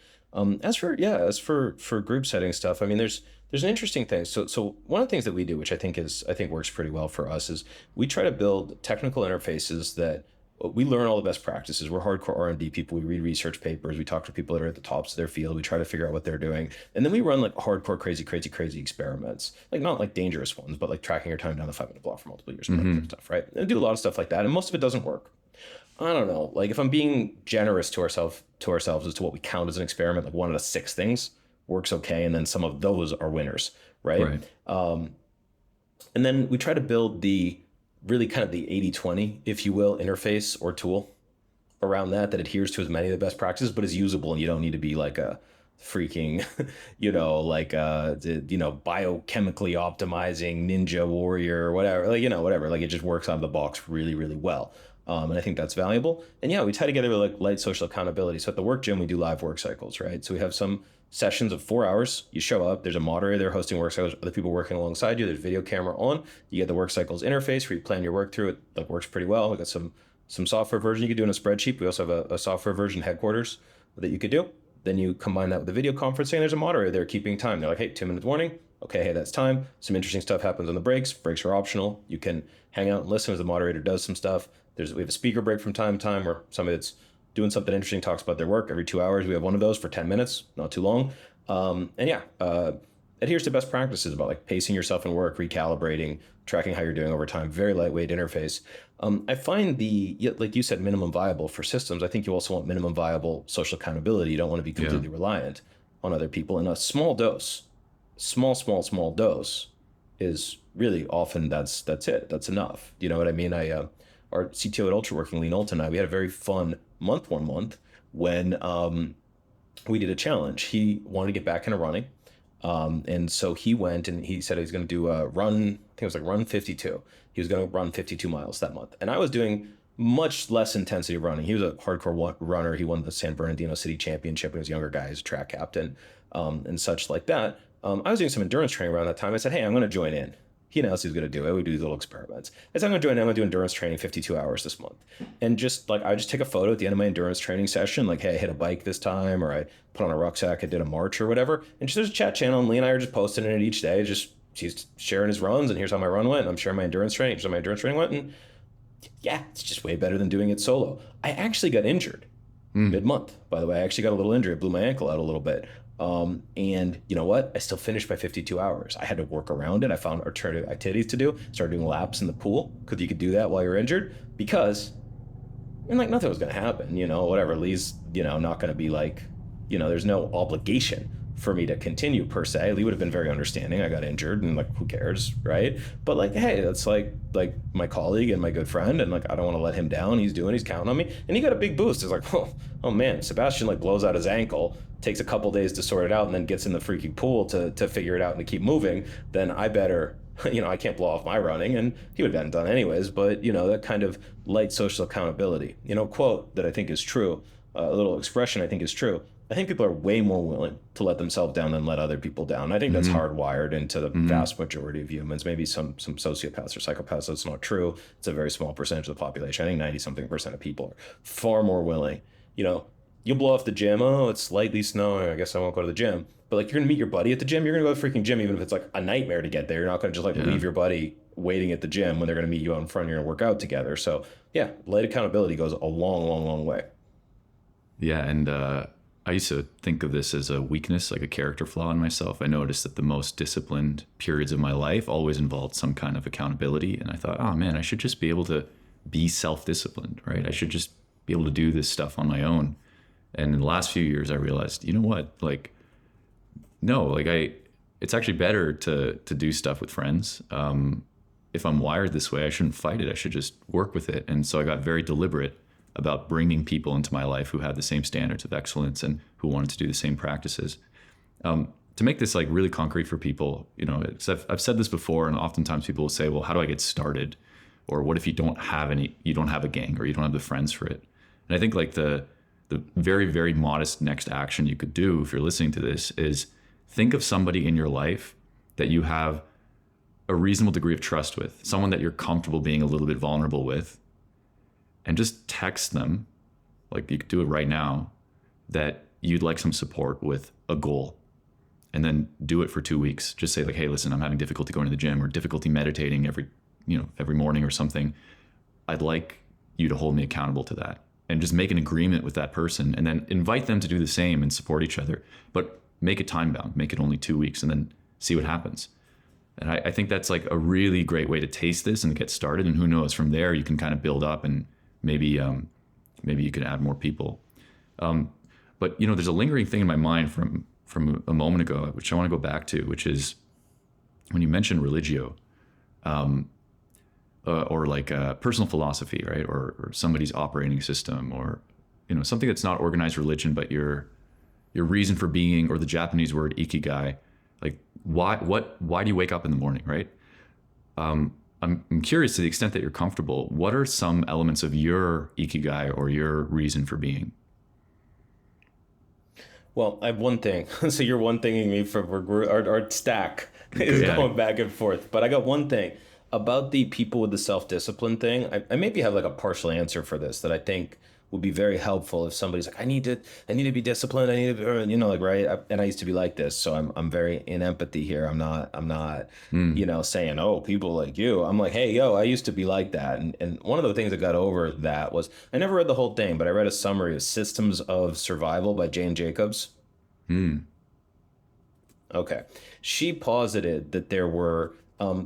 As for group setting stuff, I mean, there's an interesting thing. So one of the things that we do, which I think works pretty well for us, is we try to build technical interfaces that we learn all the best practices. We're hardcore R&D people. We read research papers. We talk to people that are at the tops of their field. We try to figure out what they're doing. And then we run like hardcore, crazy experiments. Like not like dangerous ones, but like tracking your time down the 5-minute block for multiple years, stuff, right? And do a lot of stuff like that. And most of it doesn't work. I don't know. Like if I'm being generous to ourselves as to what we count as an experiment, like 1 out of 6 things works okay. And then some of those are winners, right? And then we try to build the really kind of the 80-20, if you will, interface or tool around that adheres to as many of the best practices, but is usable. And you don't need to be like a freaking, biochemically optimizing ninja warrior or whatever, whatever. Like it just works out of the box really, really well. And I think that's valuable. And yeah, we tie together with like light social accountability. So at the work gym, we do live work cycles, right? So we have some sessions of 4 hours. You show up, there's a moderator there hosting work cycles, other people working alongside you, there's video camera on, you get the work cycles interface where you plan your work through it. Like works pretty well. We got some software version you could do in a spreadsheet. We also have a software version headquarters that you could do. Then you combine that with the video conferencing. There's a moderator there keeping time. They're like, hey, 2 minutes warning. Okay, hey, that's time. Some interesting stuff happens on the breaks. Breaks are optional. You can hang out and listen as the moderator does some stuff. We have a speaker break from time to time where somebody that's doing something interesting talks about their work every 2 hours. We have one of those for 10 minutes, not too long. adheres to best practices about like pacing yourself in work, recalibrating, tracking how you're doing over time. Very lightweight interface. I find like you said, minimum viable for systems. I think you also want minimum viable social accountability. You don't want to be completely reliant on other people. And a small dose, small dose is really often that's it. That's enough. You know what I mean? Our CTO at Ultra Working, Lee Knowlton, and I, we had a very fun month one month when we did a challenge. He wanted to get back into running. And so he went and he said he was going to do a run. I think it was like run 52. He was going to run 52 miles that month. And I was doing much less intensity running. He was a hardcore runner. He won the San Bernardino City Championship when he was a younger guy. He's a track captain, and such like that. I was doing some endurance training around that time. I said, hey, I'm going to join in. He announced he was going to do it. We do these little experiments. I said, I'm going to join in. I'm going to do endurance training 52 hours this month. And just like, I just take a photo at the end of my endurance training session, like, hey, I hit a bike this time, or I put on a rucksack, I did a march or whatever. And just, there's a chat channel, and Lee and I are just posting it each day. Just, he's sharing his runs, and here's how my run went. And I'm sharing my endurance training. Here's how my endurance training went. And yeah, it's just way better than doing it solo. I actually got injured mid-month, by the way. I actually got a little injury. I blew my ankle out a little bit. And you know what? I still finished by 52 hours. I had to work around it. I found alternative activities to do. Started doing laps in the pool because you could do that while you're injured, because and like nothing was going to happen, you know, whatever. Lee's, you know, not going to be like, you know, there's no obligation for me to continue per se. Lee would have been very understanding. I got injured and like, who cares, right? But like, hey, that's like my colleague and my good friend, and like I don't want to let him down. He's counting on me, and he got a big boost. It's like, oh man, Sebastian like blows out his ankle, takes a couple days to sort it out, and then gets in the freaking pool to figure it out and to keep moving. Then I better, you know, I can't blow off my running, and he would have gotten done anyways. But you know, that kind of light social accountability, you know, quote that I think is true, a little expression I think is true. I think people are way more willing to let themselves down than let other people down. I think that's hardwired into the vast majority of humans. Maybe some sociopaths or psychopaths, that's not true. It's a very small percentage of the population. I think 90-something% of people are far more willing. You know, you'll blow off the gym. Oh, it's lightly snowing, I guess I won't go to the gym. But like, you're gonna meet your buddy at the gym. You're gonna go to the freaking gym, even if it's like a nightmare to get there. You're not gonna just like leave your buddy waiting at the gym when they're gonna meet you out in front. You're gonna work out together. So yeah, light accountability goes a long way. Yeah, and I used to think of this as a weakness, like a character flaw in myself. I noticed that the most disciplined periods of my life always involved some kind of accountability. And I thought, oh man, I should just be able to be self-disciplined, right? I should just be able to do this stuff on my own. And in the last few years, I realized, you know what? Like, no, like it's actually better to do stuff with friends. If I'm wired this way, I shouldn't fight it. I should just work with it. And so I got very deliberate about bringing people into my life who had the same standards of excellence and who wanted to do the same practices. To make this like really concrete for people, you know, I've said this before, and oftentimes people will say, well, how do I get started? Or what if you don't have a gang, or you don't have the friends for it? And I think like the very, very modest next action you could do if you're listening to this is think of somebody in your life that you have a reasonable degree of trust with, someone that you're comfortable being a little bit vulnerable with, and just text them, like you could do it right now, that you'd like some support with a goal. And then do it for 2 weeks. Just say like, hey, listen, I'm having difficulty going to the gym, or difficulty meditating every morning or something. I'd like you to hold me accountable to that. And just make an agreement with that person, and then invite them to do the same and support each other. But make it time bound, make it only 2 weeks, and then see what happens. And I think that's like a really great way to taste this and get started. And who knows, from there you can kind of build up, and maybe you can add more people. But you know, there's a lingering thing in my mind from a moment ago, which I want to go back to, which is when you mentioned religio, or like a personal philosophy, right? Or somebody's operating system, or you know, something that's not organized religion, but your reason for being, or the Japanese word ikigai. Like why do you wake up in the morning, right? I'm curious, to the extent that you're comfortable, what are some elements of your ikigai or your reason for being? Well, I have one thing. So you're one thinging me for our stack is going back and forth. But I got one thing about the people with the self-discipline thing. I maybe have like a partial answer for this that I think would be very helpful if somebody's like, I need to be disciplined. I need to, you know, like, right. And I used to be like this. So I'm very in empathy here. I'm not, you know, saying, oh, people like you. I'm like, hey, yo, I used to be like that. And one of the things that got over that was, I never read the whole thing, but I read a summary of Systems of Survival by Jane Jacobs. Okay. She posited that there were,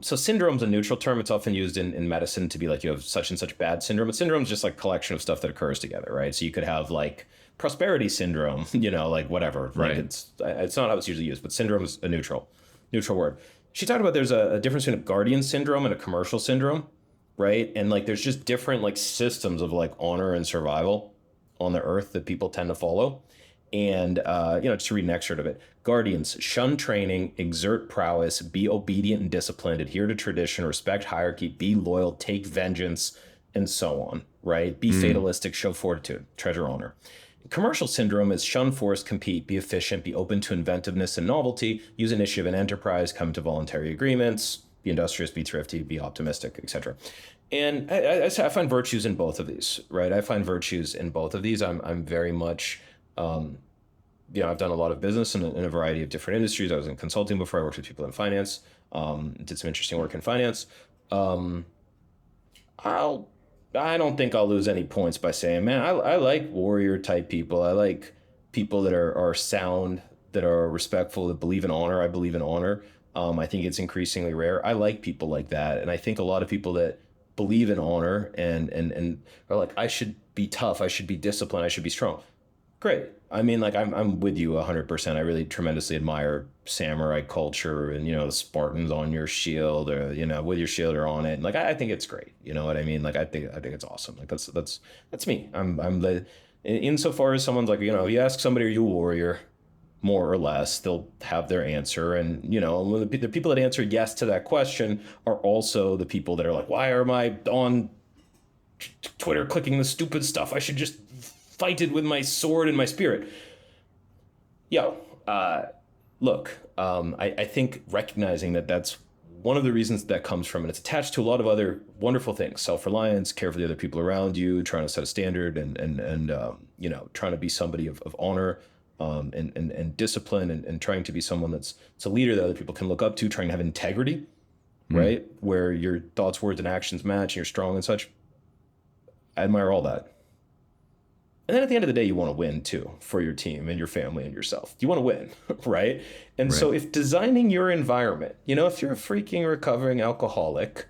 so syndrome's a neutral term. It's often used in medicine to be like you have such and such bad syndrome. But syndrome is just like a collection of stuff that occurs together, right? So you could have like prosperity syndrome, like whatever. Like Right. it's not how it's usually used, but syndrome is a neutral word. She talked about there's a difference between a guardian syndrome and a commercial syndrome, right? And like there's just different like systems of like honor and survival on the earth that people tend to follow. And just to read an excerpt of it. Guardians, shun training, exert prowess, be obedient and disciplined, adhere to tradition, respect hierarchy, be loyal, take vengeance, and so on, right? Be fatalistic, show fortitude, treasure honor. Commercial syndrome is shun force, compete, be efficient, be open to inventiveness and novelty, use initiative and enterprise, come to voluntary agreements, be industrious, be thrifty, be optimistic, etc. And I find virtues in both of these, right? I find virtues in both of these. I'm very much, I've done a lot of business in a variety of different industries. I was in consulting before. I worked with people in finance, did some interesting work in finance. Um, I'll I don't think I'll lose any points by saying, man, I like warrior type people. I like people that are sound, that are respectful, that believe in honor. I believe in honor. I think it's increasingly rare. I like people like that, and I think a lot of people that believe in honor and are like, I should be tough, I should be disciplined, I should be strong. Great. I mean, like I'm with you 100%. I really tremendously admire samurai culture and the Spartans on your shield or with your shield or on it. And, like I think it's great. You know what I mean? Like I think it's awesome. Like that's me. I'm the insofar as someone's like you ask somebody, are you a warrior? More or less, they'll have their answer. And the people that answer yes to that question are also the people that are like, why am I on Twitter clicking the stupid stuff? I should just fight it with my sword and my spirit. Yo, look, I think recognizing that that's one of the reasons that comes from, and it's attached to a lot of other wonderful things: self-reliance, care for the other people around you, trying to set a standard, and trying to be somebody of honor, and discipline, and trying to be someone that's a leader that other people can look up to, trying to have integrity, right, where your thoughts, words, and actions match, and you're strong and such. I admire all that. And then at the end of the day, you want to win too, for your team and your family and yourself. You want to win, right? And so if designing your environment, if you're a freaking recovering alcoholic,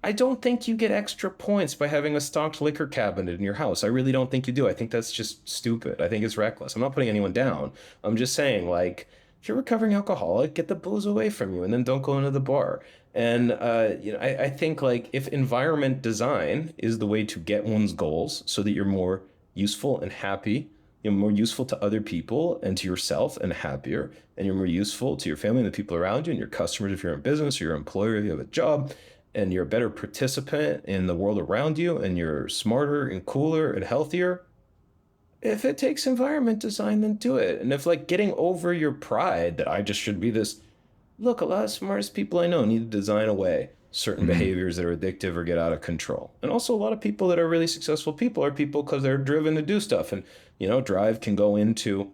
I don't think you get extra points by having a stocked liquor cabinet in your house. I really don't think you do. I think that's just stupid. I think it's reckless. I'm not putting anyone down. I'm just saying, like, if you're a recovering alcoholic, get the booze away from you and then don't go into the bar. And I think, like, if environment design is the way to get one's goals so that you're more useful and happy, you're more useful to other people and to yourself and happier, and you're more useful to your family and the people around you and your customers if you're in business or your employer if you have a job, and you're a better participant in the world around you, and you're smarter and cooler and healthier. If it takes environment design, then do it. And if, like, getting over your pride that I just should be this, look, a lot of smartest people I know need to design away certain behaviors that are addictive or get out of control. And also a lot of people that are really successful people are people because they're driven to do stuff. And, drive can go into,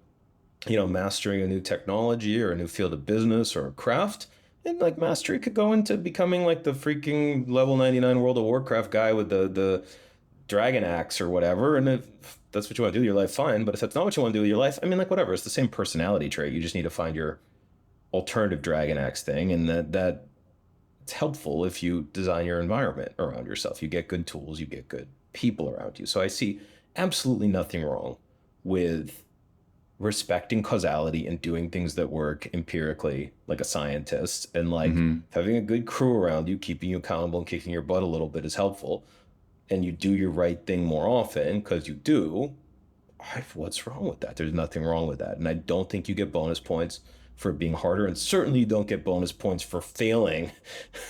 mastering a new technology or a new field of business or a craft. And, like, mastery could go into becoming like the freaking level 99 World of Warcraft guy with the dragon axe or whatever. And if that's what you want to do with your life, fine. But if that's not what you want to do with your life, I mean, like, whatever. It's the same personality trait. You just need to find your alternative dragon axe thing. And that it's helpful if you design your environment around yourself. You get good tools, you get good people around you. So I see absolutely nothing wrong with respecting causality and doing things that work empirically like a scientist, and like having a good crew around you, keeping you accountable and kicking your butt a little bit is helpful. And you do your right thing more often because you do. What's wrong with that? There's nothing wrong with that. And I don't think you get bonus points for being harder, and certainly you don't get bonus points for failing,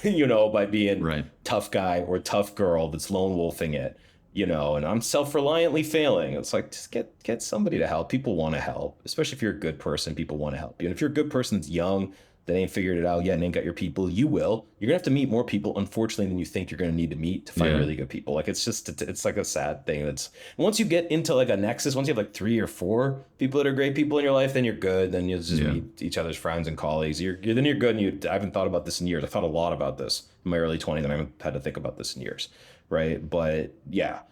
by being tough guy or tough girl that's lone wolfing it, and I'm self-reliantly failing. It's like, just get somebody to help. People want to help, especially if you're a good person. People want to help you. And if you're a good person that's young, that ain't figured it out yet and ain't got your people, you're gonna have to meet more people, unfortunately, than you think you're gonna need to meet to find really good people. Like, it's like a sad thing. That's once you get into like a nexus, once you have like 3 or 4 people that are great people in your life, then you're good. Then you just meet each other's friends and colleagues. Then you're good. And I haven't thought about this in years. I thought a lot about this in my early 20s, and I haven't had to think about this in years, right? But yeah,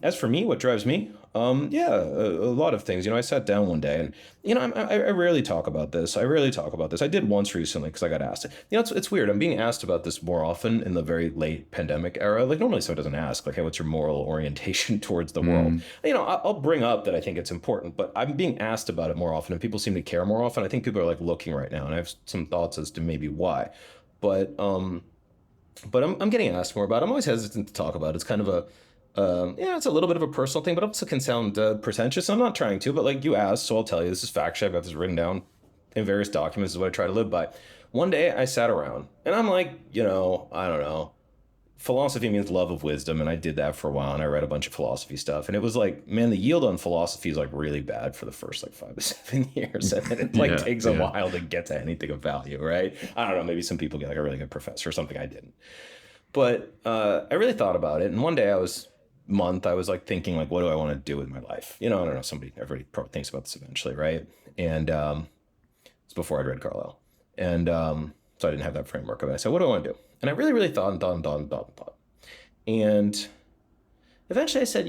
As for me, what drives me? Yeah, a lot of things. I sat down one day and, I rarely talk about this. I rarely talk about this. I did once recently because I got asked. It's weird. I'm being asked about this more often in the very late pandemic era. Like normally someone doesn't ask, like, hey, what's your moral orientation towards the world? I'll bring up that I think it's important, but I'm being asked about it more often and people seem to care more often. I think people are like looking right now and I have some thoughts as to maybe why. But, I'm getting asked more about it. I'm always hesitant to talk about it. It's kind of it's a little bit of a personal thing, but also can sound pretentious. I'm not trying to, but like you asked, so I'll tell you. This is factual. I've got this written down in various documents. This is what I try to live by. One day I sat around and I'm like, I don't know. Philosophy means love of wisdom, and I did that for a while, and I read a bunch of philosophy stuff, and it was like, man, the yield on philosophy is like really bad for the first like 5 to 7 years, and then it like takes a while to get to anything of value, right? I don't know, maybe some people get like a really good professor or something. I didn't, but I really thought about it, and one day I was like thinking like, what do I want to do with my life? I don't know. Everybody probably thinks about this eventually, right? And it's before I'd read Carlyle, and so I didn't have that framework of it. I said, what do I want to do? And I really, really thought and thought and thought and thought and thought. And eventually I said,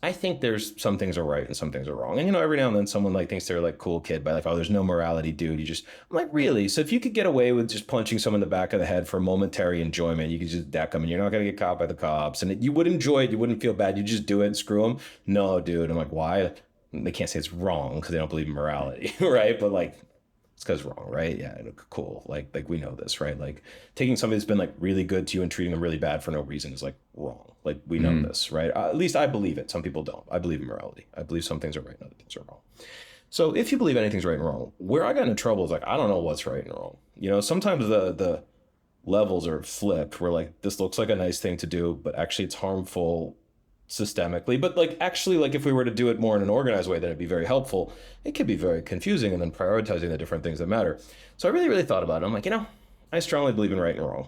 I think there's some things are right and some things are wrong. And, every now and then someone like thinks they're like cool kid by like, oh, there's no morality, dude. I'm like, really? So if you could get away with just punching someone in the back of the head for momentary enjoyment, you could just deck them and you're not going to get caught by the cops. And you would enjoy it. You wouldn't feel bad. You just do it and screw them. No, dude. I'm like, why? They can't say it's wrong because they don't believe in morality, right? But like, it's because wrong, right? Yeah, cool. Like we know this, right? Like taking somebody that's been like really good to you and treating them really bad for no reason is like wrong. Like we know this, right? At least I believe it. Some people don't. I believe in morality. I believe some things are right and other things are wrong. So if you believe anything's right and wrong, where I got into trouble is like, I don't know what's right and wrong. Sometimes the levels are flipped where like, this looks like a nice thing to do, but actually it's harmful systemically. But like actually, like if we were to do it more in an organized way, then it'd be very helpful. It could be very confusing, and then prioritizing the different things that matter. So I really, really thought about it. I'm like, I strongly believe in right and wrong.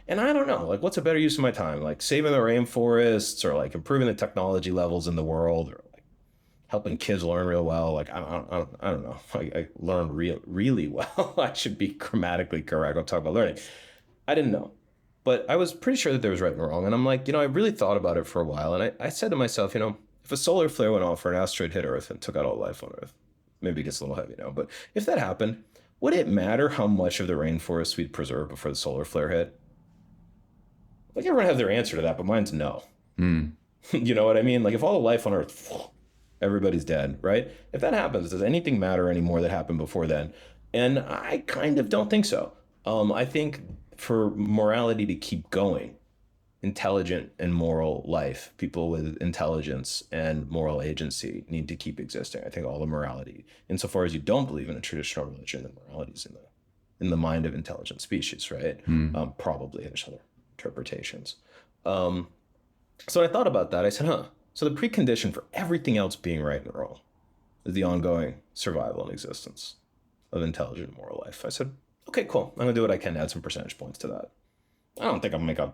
And I don't know, like what's a better use of my time? Like saving the rainforests, or like improving the technology levels in the world, or like helping kids learn real well. Like I don't know. I learn really well. I should be grammatically correct. I'll talk about learning. I didn't know. But I was pretty sure that there was right and wrong. And I'm like, I really thought about it for a while. And I said to myself, if a solar flare went off or an asteroid hit Earth and took out all life on Earth, maybe it gets a little heavy now, but if that happened, would it matter how much of the rainforest we'd preserve before the solar flare hit? Like everyone has their answer to that, but mine's no. You know what I mean? Like if all the life on Earth, everybody's dead, right? If that happens, does anything matter anymore that happened before then? And I kind of don't think so. I think for morality to keep going, intelligent and moral life, people with intelligence and moral agency need to keep existing. I think all the morality, insofar as you don't believe in a traditional religion, then morality is in the mind of intelligent species, right? Probably there's other interpretations. So when I thought about that, I said, so the precondition for everything else being right and wrong is the ongoing survival and existence of intelligent moral life. I said, okay, cool. I'm gonna do what I can to add some percentage points to that. I don't think I'm gonna make a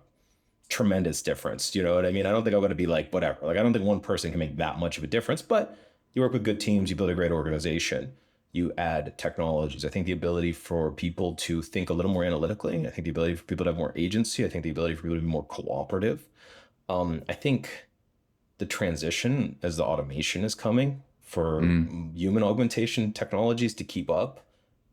tremendous difference. You know what I mean? I don't think I'm gonna be like, whatever. Like, I don't think one person can make that much of a difference, but you work with good teams, you build a great organization, you add technologies. I think the ability for people to think a little more analytically, I think the ability for people to have more agency, I think the ability for people to be more cooperative. I think the transition as the automation is coming for human augmentation technologies to keep up.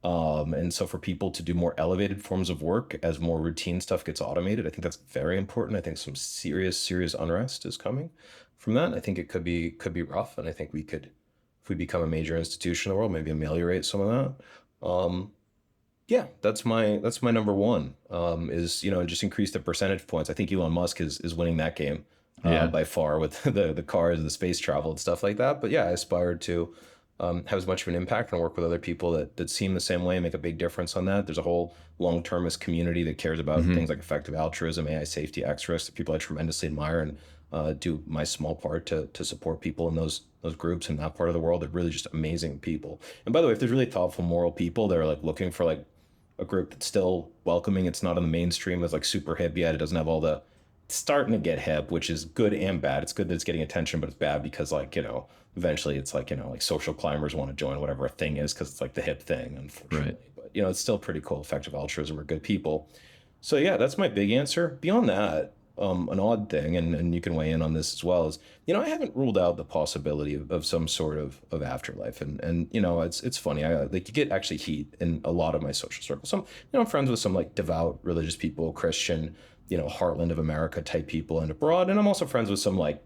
And so for people to do more elevated forms of work as more routine stuff gets automated, I think that's very important. I think some serious unrest is coming from that. I think it could be rough. And I think we could, if we become a major institution in the world, maybe ameliorate some of that. Yeah, that's my number one, is, just increase the percentage points. I think Elon Musk is winning that game by far with the cars, the space travel and stuff like that. But yeah, I aspire to have as much of an impact and work with other people that seem the same way and make a big difference on that. There's a whole long-termist community that cares about things like effective altruism, AI safety, X risk, people I tremendously admire, and do my small part to support people in those groups in that part of the world. They're really just amazing people. And by the way, if there's really thoughtful, moral people that are like looking for like a group that's still welcoming, it's not in the mainstream, it's like super hip yet, it doesn't have all the, it's starting to get hip, which is good and bad. It's good that it's getting attention, but it's bad because like, eventually it's like, like social climbers want to join whatever a thing is because it's like the hip thing, unfortunately. Right. But, it's still pretty cool. Effective altruism are good people. So yeah, that's my big answer. Beyond that, an odd thing, and you can weigh in on this as well, is, I haven't ruled out the possibility of some sort of afterlife. And it's funny. I like, you get actually heat in a lot of my social circles. Some, I'm friends with some like devout religious people, Christian, heartland of America type people and abroad. And I'm also friends with some like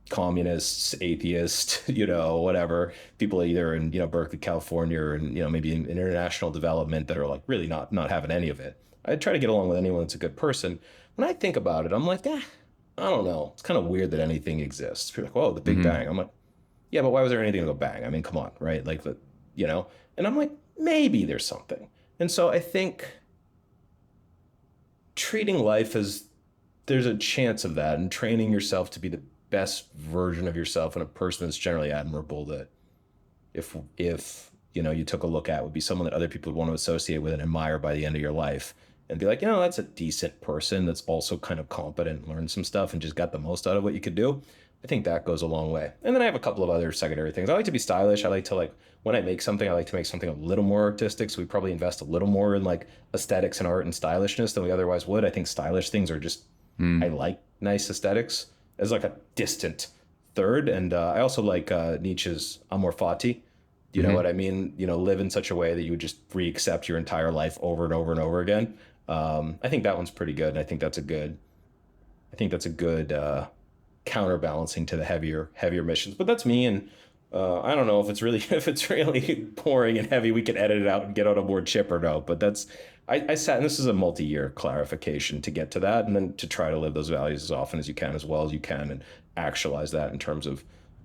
communists, atheists, whatever, people either in, Berkeley, California, or in, maybe in international development, that are like really not having any of it. I try to get along with anyone that's a good person. When I think about it, I'm like, I don't know. It's kind of weird that anything exists. People are like, whoa, the Big Bang. I'm like, yeah, but why was there anything to go bang? I mean, come on, right? Like, and I'm like, maybe there's something. And so I think treating life as there's a chance of that, and training yourself to be the best version of yourself, and a person that's generally admirable, that if you took a look at, would be someone that other people would want to associate with and admire by the end of your life, and be like, that's a decent person that's also kind of competent, learned some stuff, and just got the most out of what you could do. I think that goes a long way. And then I have a couple of other secondary things. I like to be stylish. I like to, like, when I make something, I like to make something a little more artistic. So we probably invest a little more in like aesthetics and art and stylishness than we otherwise would. I think stylish things are just, I like nice aesthetics as like a distant third. And I also like Nietzsche's amor fati. Do you know what I mean? Live in such a way that you would just re-accept your entire life over and over and over again. I think that one's pretty good. And I think that's a good counterbalancing to the heavier missions. But that's me. And I don't know if it's really boring and heavy, we can edit it out and get on a more chip or no. But I sat, and this is a multi-year clarification to get to that, and then to try to live those values as often as you can, as well as you can, and actualize that in terms of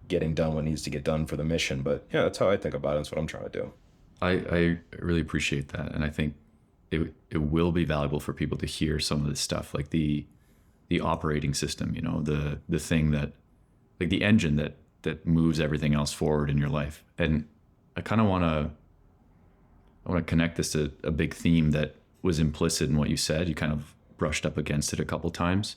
getting done what needs to get done for the mission. But yeah, that's how I think about it. That's what I'm trying to do. I really appreciate that. And I think it will be valuable for people to hear some of this stuff, like the operating system, the thing that, like the engine that moves everything else forward in your life. And I kind of want to connect this to a big theme that was implicit in what you said. You kind of brushed up against it a couple times.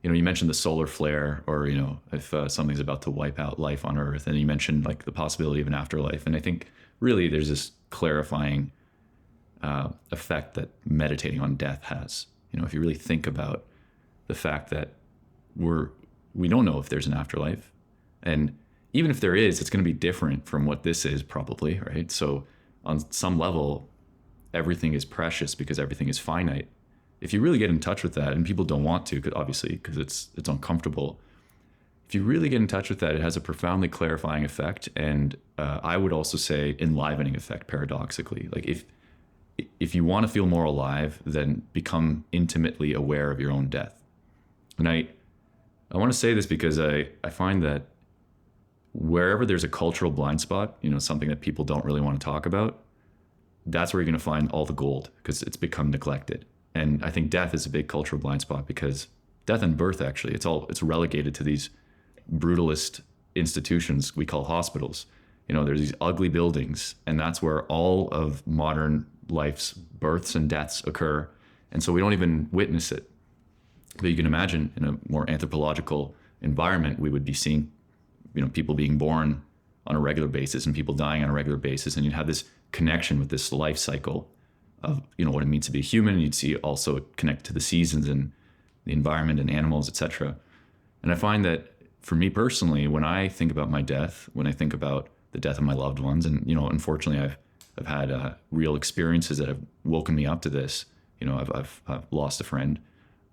You mentioned the solar flare, or, if something's about to wipe out life on Earth, and you mentioned like the possibility of an afterlife. And I think really there's this clarifying effect that meditating on death has. If you really think about the fact that we don't know if there's an afterlife, and even if there is, it's going to be different from what this is, probably, right? So on some level, everything is precious because everything is finite. If you really get in touch with that, and people don't want to, because it's uncomfortable. If you really get in touch with that, it has a profoundly clarifying effect, and I would also say enlivening effect, paradoxically. Like if you want to feel more alive, then become intimately aware of your own death. And I want to say this because I find that wherever there's a cultural blind spot, something that people don't really want to talk about, that's where you're going to find all the gold, because it's become neglected. And I think death is a big cultural blind spot, because death and birth, actually, it's relegated to these brutalist institutions we call hospitals. There's these ugly buildings, and that's where all of modern life's births and deaths occur. And so we don't even witness it. But you can imagine, in a more anthropological environment, we would be seeing, people being born on a regular basis and people dying on a regular basis. And you'd have this connection with this life cycle of, what it means to be a human. You'd see also connect to the seasons and the environment and animals, etc. And I find that for me personally, when I think about my death, when I think about the death of my loved ones, and, unfortunately I've had real experiences that have woken me up to this. I've lost a friend.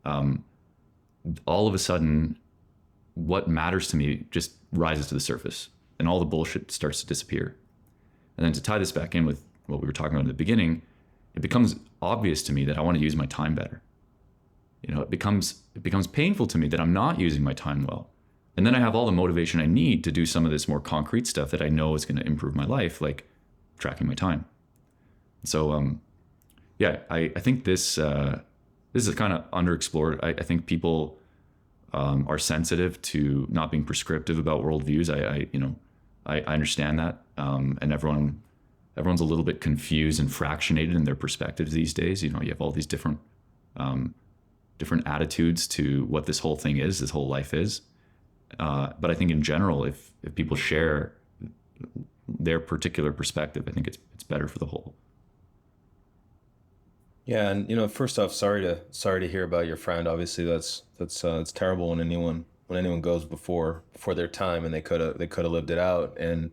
All of a sudden, what matters to me just rises to the surface, and all the bullshit starts to disappear. And then to tie this back in with what we were talking about in the beginning, it becomes obvious to me that I want to use my time better. It becomes painful to me that I'm not using my time well. And then I have all the motivation I need to do some of this more concrete stuff that I know is going to improve my life, like tracking my time. So, I think this is kind of underexplored. I think people are sensitive to not being prescriptive about worldviews. I understand that, and everyone's a little bit confused and fractionated in their perspectives these days. You have all these different attitudes to what this whole thing is, this whole life is. But I think in general, if people share their particular perspective, I think it's better for the whole. Yeah, and first off, sorry to hear about your friend. Obviously, that's it's terrible when anyone goes before their time, and they could have lived it out. And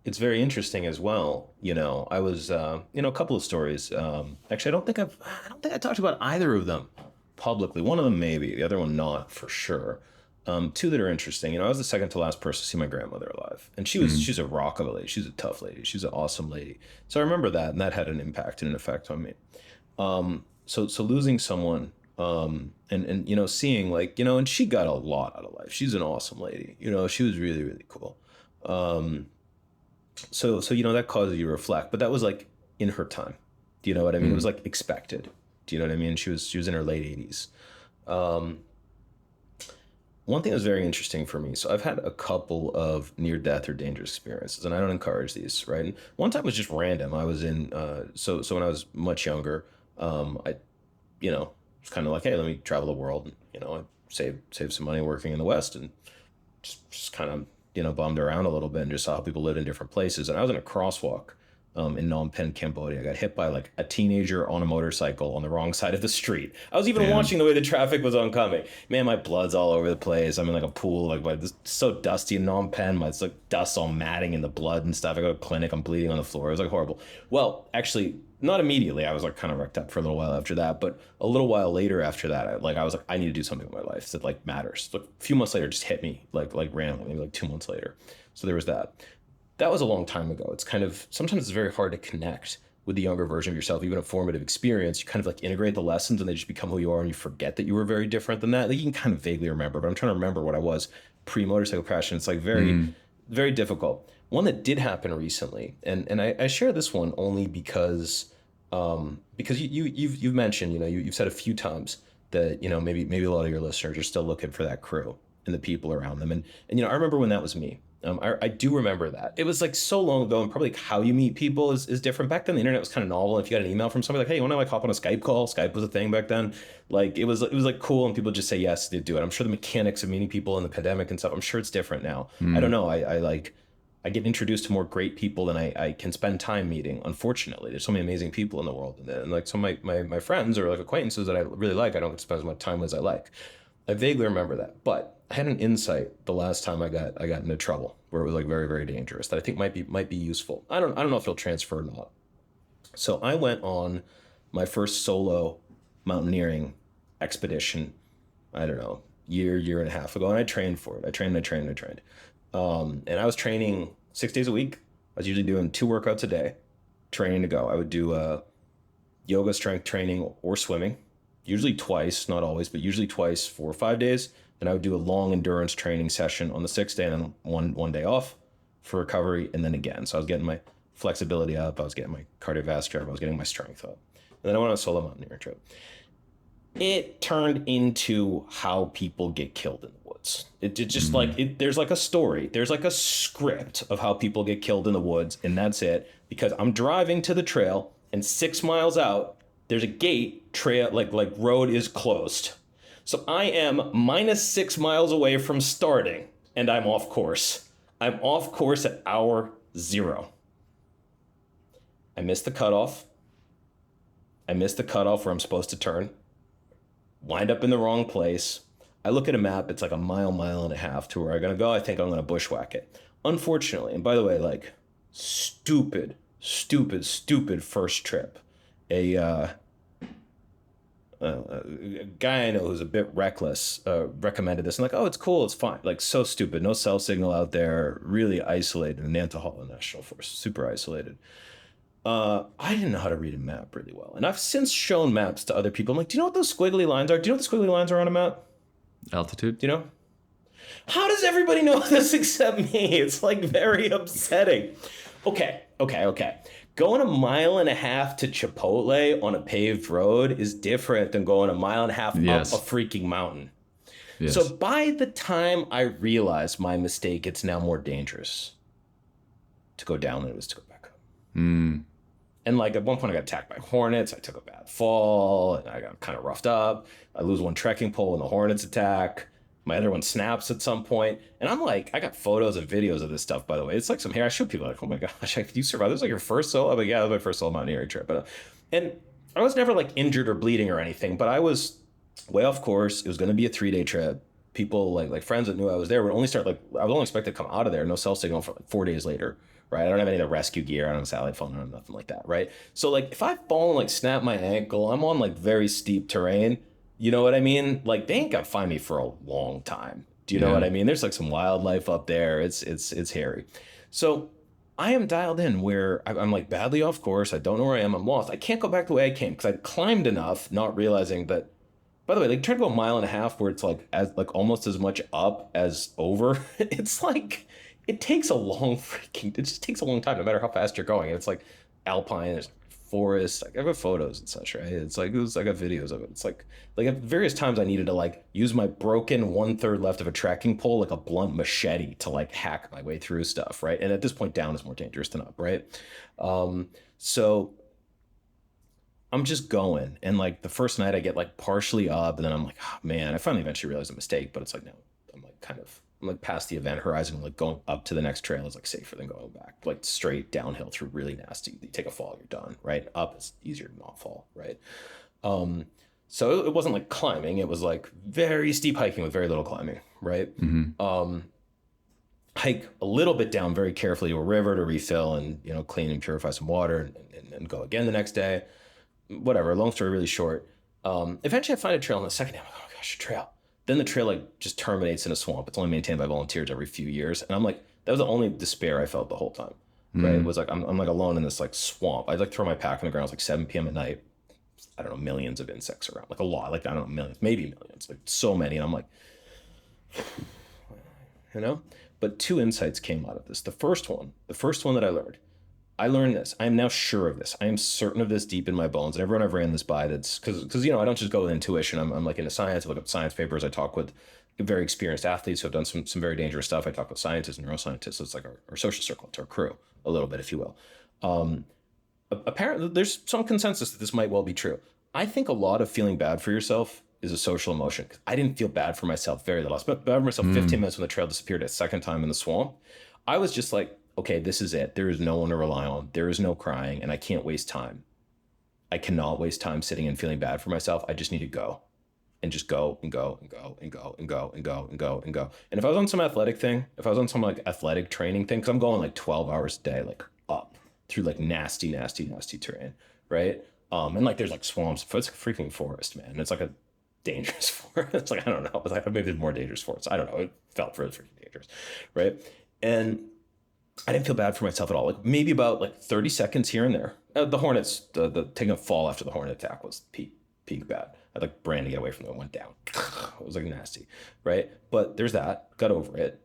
it's very interesting as well. I was a couple of stories. Actually, I don't think I talked about either of them publicly. One of them maybe, the other one not for sure. Two that are interesting. I was the second to last person to see my grandmother alive, and Mm, she's a rock of a lady. She's a tough lady. She's an awesome lady. So I remember that, and that had an impact and an effect on me. So losing someone, and seeing, like, and she got a lot out of life. She's an awesome lady. She was really, really cool. Um, so that causes you to reflect, but that was like in her time. Do you know what I mean? It was mm, like expected. Do you know what I mean? She was in her late 80s. Um, One thing that was very interesting for me. So I've had a couple of near death or dangerous experiences, and I don't encourage these, right? And one time was just random. I was in so when I was much younger, I was kind of like, hey, let me travel the world. And, I saved some money working in the West, and just kind of bummed around a little bit and just saw how people lived in different places. And I was in a crosswalk in Phnom Penh, Cambodia. I got hit by like a teenager on a motorcycle on the wrong side of the street. I was even damn. watching the way the traffic was oncoming. Man, my blood's all over the place. I'm in like a pool, it's so dusty in Phnom Penh. It's like dust all matting in the blood and stuff. I go to a clinic. I'm bleeding on the floor. It was like horrible. Well, actually, not immediately. I was like kind of wrecked up for a little while after that, but a little while later after that, I was like, I need to do something with my life that like matters. Like a few months later, it just hit me like randomly, maybe like 2 months later. So there was that. That was a long time ago. It's kind of sometimes it's very hard to connect with the younger version of yourself, even a formative experience. You kind of like integrate the lessons and they just become who you are, and you forget that you were very different than that. Like you can kind of vaguely remember, but I'm trying to remember what I was pre motorcycle crash, and it's like very, Mm, very difficult. One that did happen recently, and I share this one only because you've mentioned, you've said a few times that maybe a lot of your listeners are still looking for that crew and the people around them, and I remember when that was me. I do remember that. It was like so long ago, and probably like how you meet people is different. Back then, the internet was kind of novel. If you got an email from somebody like, "Hey, you want to like hop on a Skype call?" Skype was a thing back then. Like it was like cool, and people just say yes, they do it. I'm sure the mechanics of meeting people in the pandemic and stuff. I'm sure it's different now. I don't mm, know. I get introduced to more great people than I can spend time meeting. Unfortunately, there's so many amazing people in the world, and like some of my friends or like acquaintances that I really like, I don't get to spend as much time as I like. I vaguely remember that, but I had an insight the last time I got into trouble where it was like very, very dangerous that I think might be useful. I don't know if it'll transfer or not. So I went on my first solo mountaineering expedition. I don't know, year and a half ago, and I trained for it. I trained. And I was training 6 days a week. I was usually doing 2 workouts a day, training to go. I would do yoga, strength training, or swimming, usually twice, not always, but usually twice for 5 days. Then I would do a long endurance training session on the 6th day, and then one day off for recovery, and then again. So I was getting my flexibility up, I was getting my cardiovascular up, I was getting my strength up. And then I went on a solo mountaineering trip. It turned into how people get killed in the woods. It just like mm. there's like a story, there's like a script of how people get killed in the woods, and that's it. Because I'm driving to the trail, and 6 miles out, there's a gate trail, like road is closed. So I am minus 6 miles away from starting, and I'm off course. I'm off course at hour zero. I missed the cutoff. I missed the cutoff where I'm supposed to turn. Wind up in the wrong place. I look at a map, it's like a mile and a half to where I'm gonna go. I think I'm gonna bushwhack it. Unfortunately, and by the way, like stupid first trip. A a guy I know who's a bit reckless recommended this. I'm like, oh, it's cool, it's fine. Like so stupid, no cell signal out there, really isolated in Nantahala National Forest, super isolated. I didn't know how to read a map really well, and I've since shown maps to other people. I'm like, do you know what those squiggly lines are? Do you know what the squiggly lines are on a map? Altitude? Do you know? How does everybody know this except me? It's like very upsetting. Okay. Going a mile and a half to Chipotle on a paved road is different than going a mile and a half up a Yes. freaking mountain. So Yes. by the time I realize my mistake, it's now more dangerous to go down than it was to go back up. Mm, And like at one point, I got attacked by hornets. I took a bad fall, and I got kind of roughed up. I lose one trekking pole when the hornets attack. My other one snaps at some point, and I'm like, I got photos and videos of this stuff. By the way, it's like some hair. I show people like, oh my gosh, you survived. This is like your first solo. I'm like, yeah, that was my first solo mountaineering trip. But And I was never like injured or bleeding or anything, but I was way off course. It was going to be a 3 day trip. People like friends that knew I was there would only start like I was only expected to come out of there, no cell signal for like 4 days later. Right. I don't have any of the rescue gear. I don't have a satellite phone. I don't have nothing like that. Right. So like if I fall and like snap my ankle, I'm on like very steep terrain. You know what I mean? Like they ain't gonna find me for a long time. Do you know Yeah. what I mean? There's like some wildlife up there. It's hairy. So I am dialed in where I'm like badly off course. I don't know where I am. I'm lost. I can't go back the way I came because I climbed enough, not realizing that. By the way, like trying to go a mile and a half where it's like as like almost as much up as over. It's like it takes a long freaking. It just takes a long time, no matter how fast you're going. It's like alpine. There's forest. Like I've got photos and such, right? It's like it was. I got videos of it. It's like at various times I needed to like use my broken 1/3 left of a trekking pole like a blunt machete to like hack my way through stuff, right? And at this point, down is more dangerous than up, right? So I'm just going, and like the first night I get like partially up, and then I'm like, oh, man, I finally eventually realized a mistake, but it's like no, I'm like I'm like past the event horizon, like going up to the next trail is like safer than going back, like straight downhill through really nasty. You take a fall, you're done, right? Up is easier to not fall, right? Um, so it wasn't like climbing; it was like very steep hiking with very little climbing, right? Mm-hmm. Hike a little bit down very carefully to a river to refill and clean and purify some water, and go again the next day. Whatever. Long story really short. Eventually, I find a trail, and the second day, I'm like, oh my gosh, a trail. Then the trail like just terminates in a swamp. It's only maintained by volunteers every few years, and I'm like, that was the only despair I felt the whole time. Right? It was like I'm like alone in this like swamp. I'd like throw my pack on the ground. It's like 7 p.m. at night. I don't know, millions of insects around, like a lot, like I don't know, millions, maybe millions, like so many, and I'm like, you know. But two insights came out of this. The first one that I learned this. I am now sure of this. I am certain of this deep in my bones. And everyone I've ran this by, that's because I don't just go with intuition. I'm like into science. I look up science papers. I talk with very experienced athletes who have done some very dangerous stuff. I talk with scientists and neuroscientists. So it's like our social circle, it's our crew, a little bit, if you will. Apparently, there's some consensus that this might well be true. I think a lot of feeling bad for yourself is a social emotion. I didn't feel bad for myself very little. I spent bad for myself 15 minutes when the trail disappeared a second time in the swamp. I was just like, okay, this is it. There is no one to rely on. There is no crying, and I can't waste time. I cannot waste time sitting and feeling bad for myself. I just need to go and just go and go and go and go and go and go and go and go. And if I was on some athletic thing, if I was on some like athletic training thing, because I'm going like 12 hours a day, like up through like nasty, nasty, nasty terrain, right? And like there's like swamps. It's like a freaking forest, man. It's like a dangerous forest. It's like, I don't know. It's like maybe it's more dangerous forest. I don't know. It felt really freaking dangerous, right? And I didn't feel bad for myself at all. Like maybe about like 30 seconds here and there. The Hornets, the taking a fall after the Hornet attack was peak bad. I like ran to get away from them, went down. It was like nasty, right? But there's that. Got over it.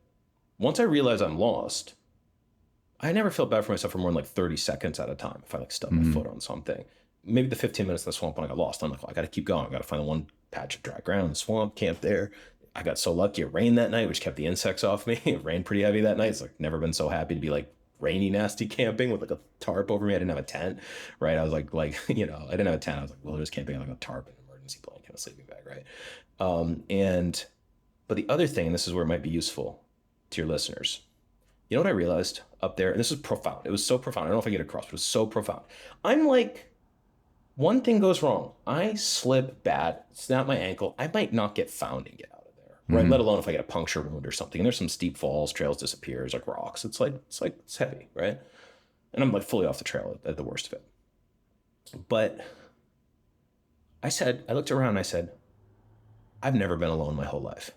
Once I realized I'm lost, I never felt bad for myself for more than like 30 seconds at a time. If I like stubbed my foot on something, maybe the 15 minutes in the swamp when I got lost, I'm like, I got to keep going. I got to find the one patch of dry ground, swamp, camp there. I got so lucky. It rained that night, which kept the insects off me. It rained pretty heavy that night. It's like never been so happy to be like rainy, nasty camping with like a tarp over me. I didn't have a tent, right? I was like, I didn't have a tent. I was like wilderness camping on like a tarp, an emergency blanket, and a sleeping bag, right? But the other thing, and this is where it might be useful to your listeners. You know what I realized up there? And this is profound. It was so profound. I don't know if I get it across, but it was so profound. I'm like, one thing goes wrong. I slip bad, snap my ankle. I might not get found and get out of there, right? Let alone if I get a puncture wound or something. And there's some steep falls, trails disappear, there's like rocks. It's heavy, right? And I'm like fully off the trail at the worst of it. But I looked around and I said, I've never been alone my whole life.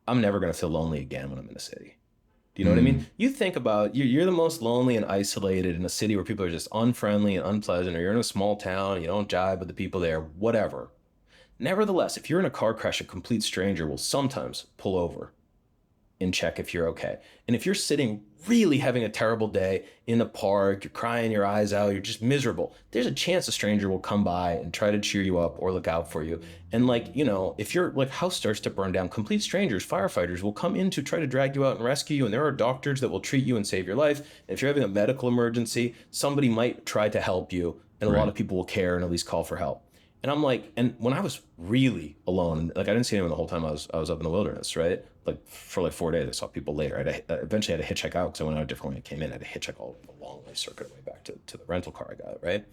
I'm never going to feel lonely again when I'm in a city. Do you know what I mean? You think about you're the most lonely and isolated in a city where people are just unfriendly and unpleasant, or you're in a small town, you don't jive with the people there, whatever. Nevertheless, if you're in a car crash, a complete stranger will sometimes pull over and check if you're okay. And if you're sitting really having a terrible day in the park, you're crying your eyes out, you're just miserable, there's a chance a stranger will come by and try to cheer you up or look out for you. And if your house starts to burn down, complete strangers, firefighters will come in to try to drag you out and rescue you. And there are doctors that will treat you and save your life. And if you're having a medical emergency, somebody might try to help you. And a lot of people will care and at least call for help. And I'm like, and when I was really alone, like I didn't see anyone the whole time I was up in the wilderness, right? like for like 4 days. I saw people later. Eventually had to hitchhike out because I went out a different way I came in. I had to hitchhike all the long way circuit way back to the rental car I got, right?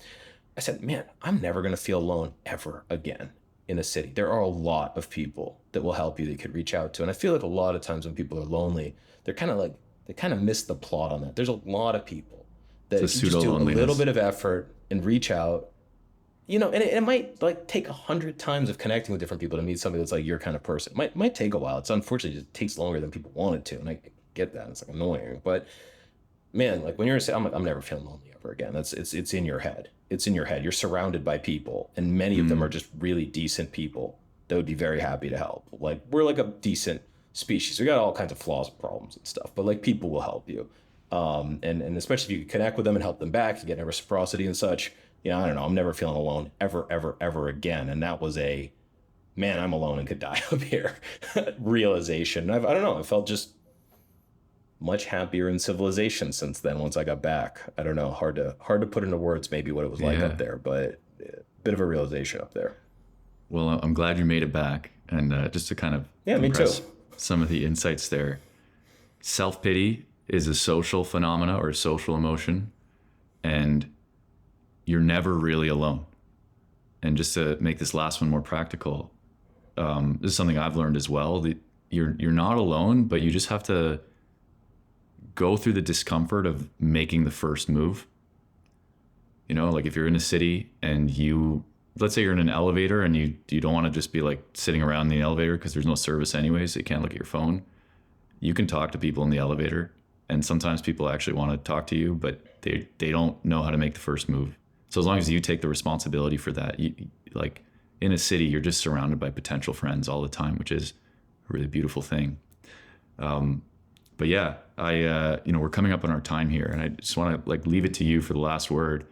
I said, man, I'm never going to feel alone ever again in a city. There are a lot of people that will help you that you could reach out to. And I feel like a lot of times when people are lonely, they're kind of like, they kind of miss the plot on that. There's a lot of people that if you just do a little bit of effort and reach out, you know, and it might like take 100 times of connecting with different people to meet somebody that's like your kind of person. It might take a while. It's unfortunately, it just takes longer than people want it to. And I get that. It's like annoying, but man, like when you're saying, I'm never feeling lonely ever again. It's in your head. It's in your head. You're surrounded by people, and many of them are just really decent people that would be very happy to help. Like we're like a decent species. We got all kinds of flaws and problems and stuff, but like people will help you. And especially if you connect with them and help them back, you get reciprocity and such. You know, I don't know. I'm never feeling alone ever again. And that was a, man, I'm alone and could die up here realization. I don't know. I felt just much happier in civilization since then. Once I got back, I don't know. Hard to put into words maybe what it was like up there, but a bit of a realization up there. Well, I'm glad you made it back, and just to kind of me too. Some of the insights there. Self-pity is a social phenomena or a social emotion, and you're never really alone. And just to make this last one more practical, this is something I've learned as well. That you're not alone, but you just have to go through the discomfort of making the first move. You know, like if you're in a city and let's say you're in an elevator and you don't want to just be like sitting around in the elevator because there's no service anyways, so you can't look at your phone. You can talk to people in the elevator, and sometimes people actually want to talk to you, but they don't know how to make the first move. So as long as you take the responsibility for that, like in a city, you're just surrounded by potential friends all the time, which is a really beautiful thing. But yeah, we're coming up on our time here, and I just want to like leave it to you for the last word.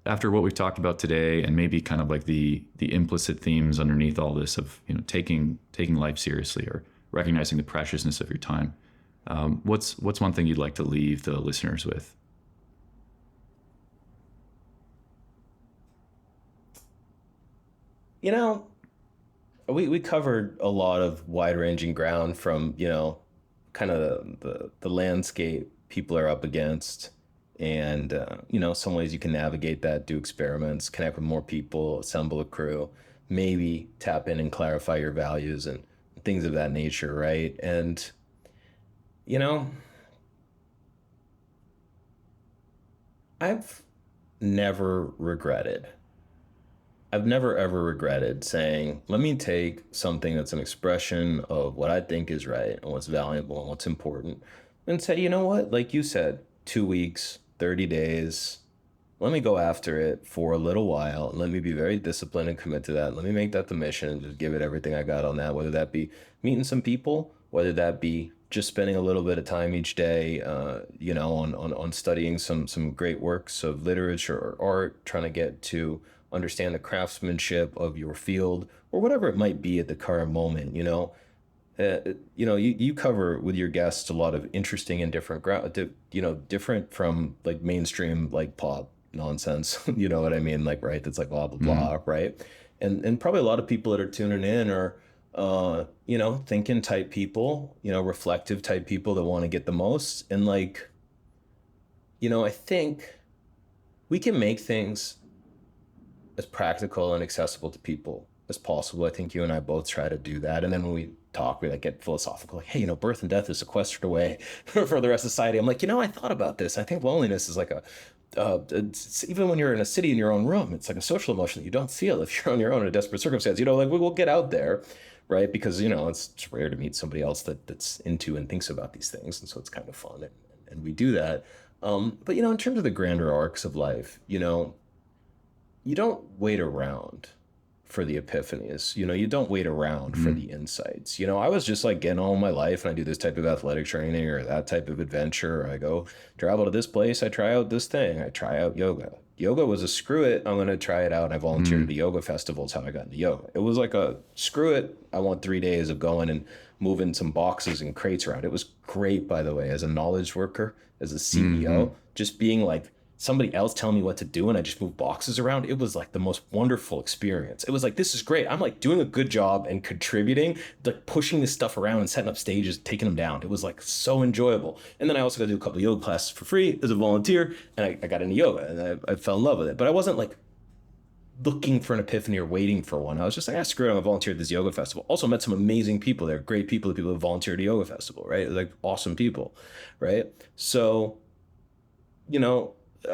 After what we've talked about today, and maybe kind of like the implicit themes underneath all this of, you know, taking life seriously or recognizing the preciousness of your time, what's one thing you'd like to leave the listeners with? You know, we covered a lot of wide-ranging ground from, you know, kind of the landscape people are up against, and you know, some ways you can navigate that, do experiments, connect with more people, assemble a crew, maybe tap in and clarify your values and things of that nature, right? And you know, I've never regretted I've never ever regretted saying, let me take something that's an expression of what I think is right and what's valuable and what's important and say, you know what, like you said, 2 weeks, 30 days, let me go after it for a little while. Let me be very disciplined and commit to that. Let me make that the mission and just give it everything I got on that, whether that be meeting some people, whether that be just spending a little bit of time each day, on studying some great works of literature or art, trying to get to understand the craftsmanship of your field or whatever it might be at the current moment. You cover with your guests a lot of interesting and different different from like mainstream like pop nonsense. You know what I mean? Like, right, that's like blah blah blah, right? And probably a lot of people that are tuning in are thinking type people, reflective type people that want to get the most. And like, I think we can make things as practical and accessible to people as possible. I think you and I both try to do that. And then when we talk, we like get philosophical, like, hey, birth and death is sequestered away for the rest of society. I'm like, I thought about this. I think loneliness is like it's, even when you're in a city in your own room, it's like a social emotion that you don't feel if you're on your own in a desperate circumstance. Like we'll get out there, right? Because, it's rare to meet somebody else that's into and thinks about these things. And so it's kind of fun. And we do that. But, in terms of the grander arcs of life, you don't wait around for the epiphanies. You don't wait around for the insights. I was just like getting on my life and I do this type of athletic training or that type of adventure. I go travel to this place. I try out this thing. I try out yoga. Yoga was a screw it, I'm going to try it out. And I volunteered at the yoga festival is how I got into yoga. It was like a screw it. I want 3 days of going and moving some boxes and crates around. It was great, by the way, as a knowledge worker, as a CEO, just being like somebody else telling me what to do and I just move boxes around, it was like the most wonderful experience. It was like, this is great. I'm like doing a good job and contributing, like pushing this stuff around and setting up stages, taking them down. It was like so enjoyable. And then I also got to do a couple of yoga classes for free as a volunteer, and I got into yoga and I fell in love with it. But I wasn't like looking for an epiphany or waiting for one. I was just like, screw it, I'm a volunteer at this yoga festival. Also met some amazing people there, great people, the people who volunteered at a yoga festival, right? Like awesome people, right? So, you know,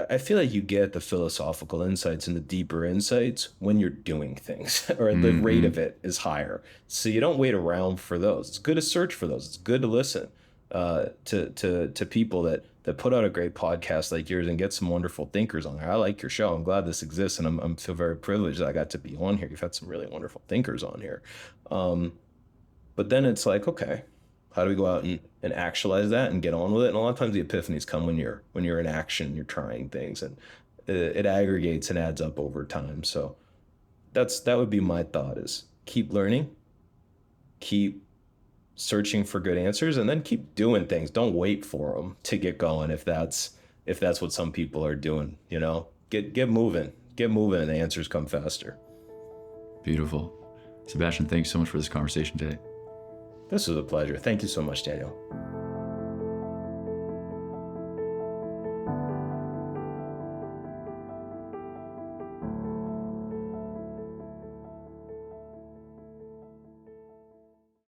I feel like you get the philosophical insights and the deeper insights when you're doing things, or the rate of it is higher. So you don't wait around for those. It's good to search for those. It's good to listen to people that put out a great podcast like yours and get some wonderful thinkers on there. I like your show. I'm glad this exists, and I'm feel very privileged that I got to be on here. You've had some really wonderful thinkers on here. But then it's like, okay, how do we go out and actualize that and get on with it? And a lot of times the epiphanies come when you're in action, you're trying things, and it aggregates and adds up over time. So that would be my thought: is keep learning, keep searching for good answers, and then keep doing things. Don't wait for them to get going. If that's what some people are doing, get moving, and the answers come faster. Beautiful. Sebastian, thanks so much for this conversation today. This was a pleasure. Thank you so much, Daniel.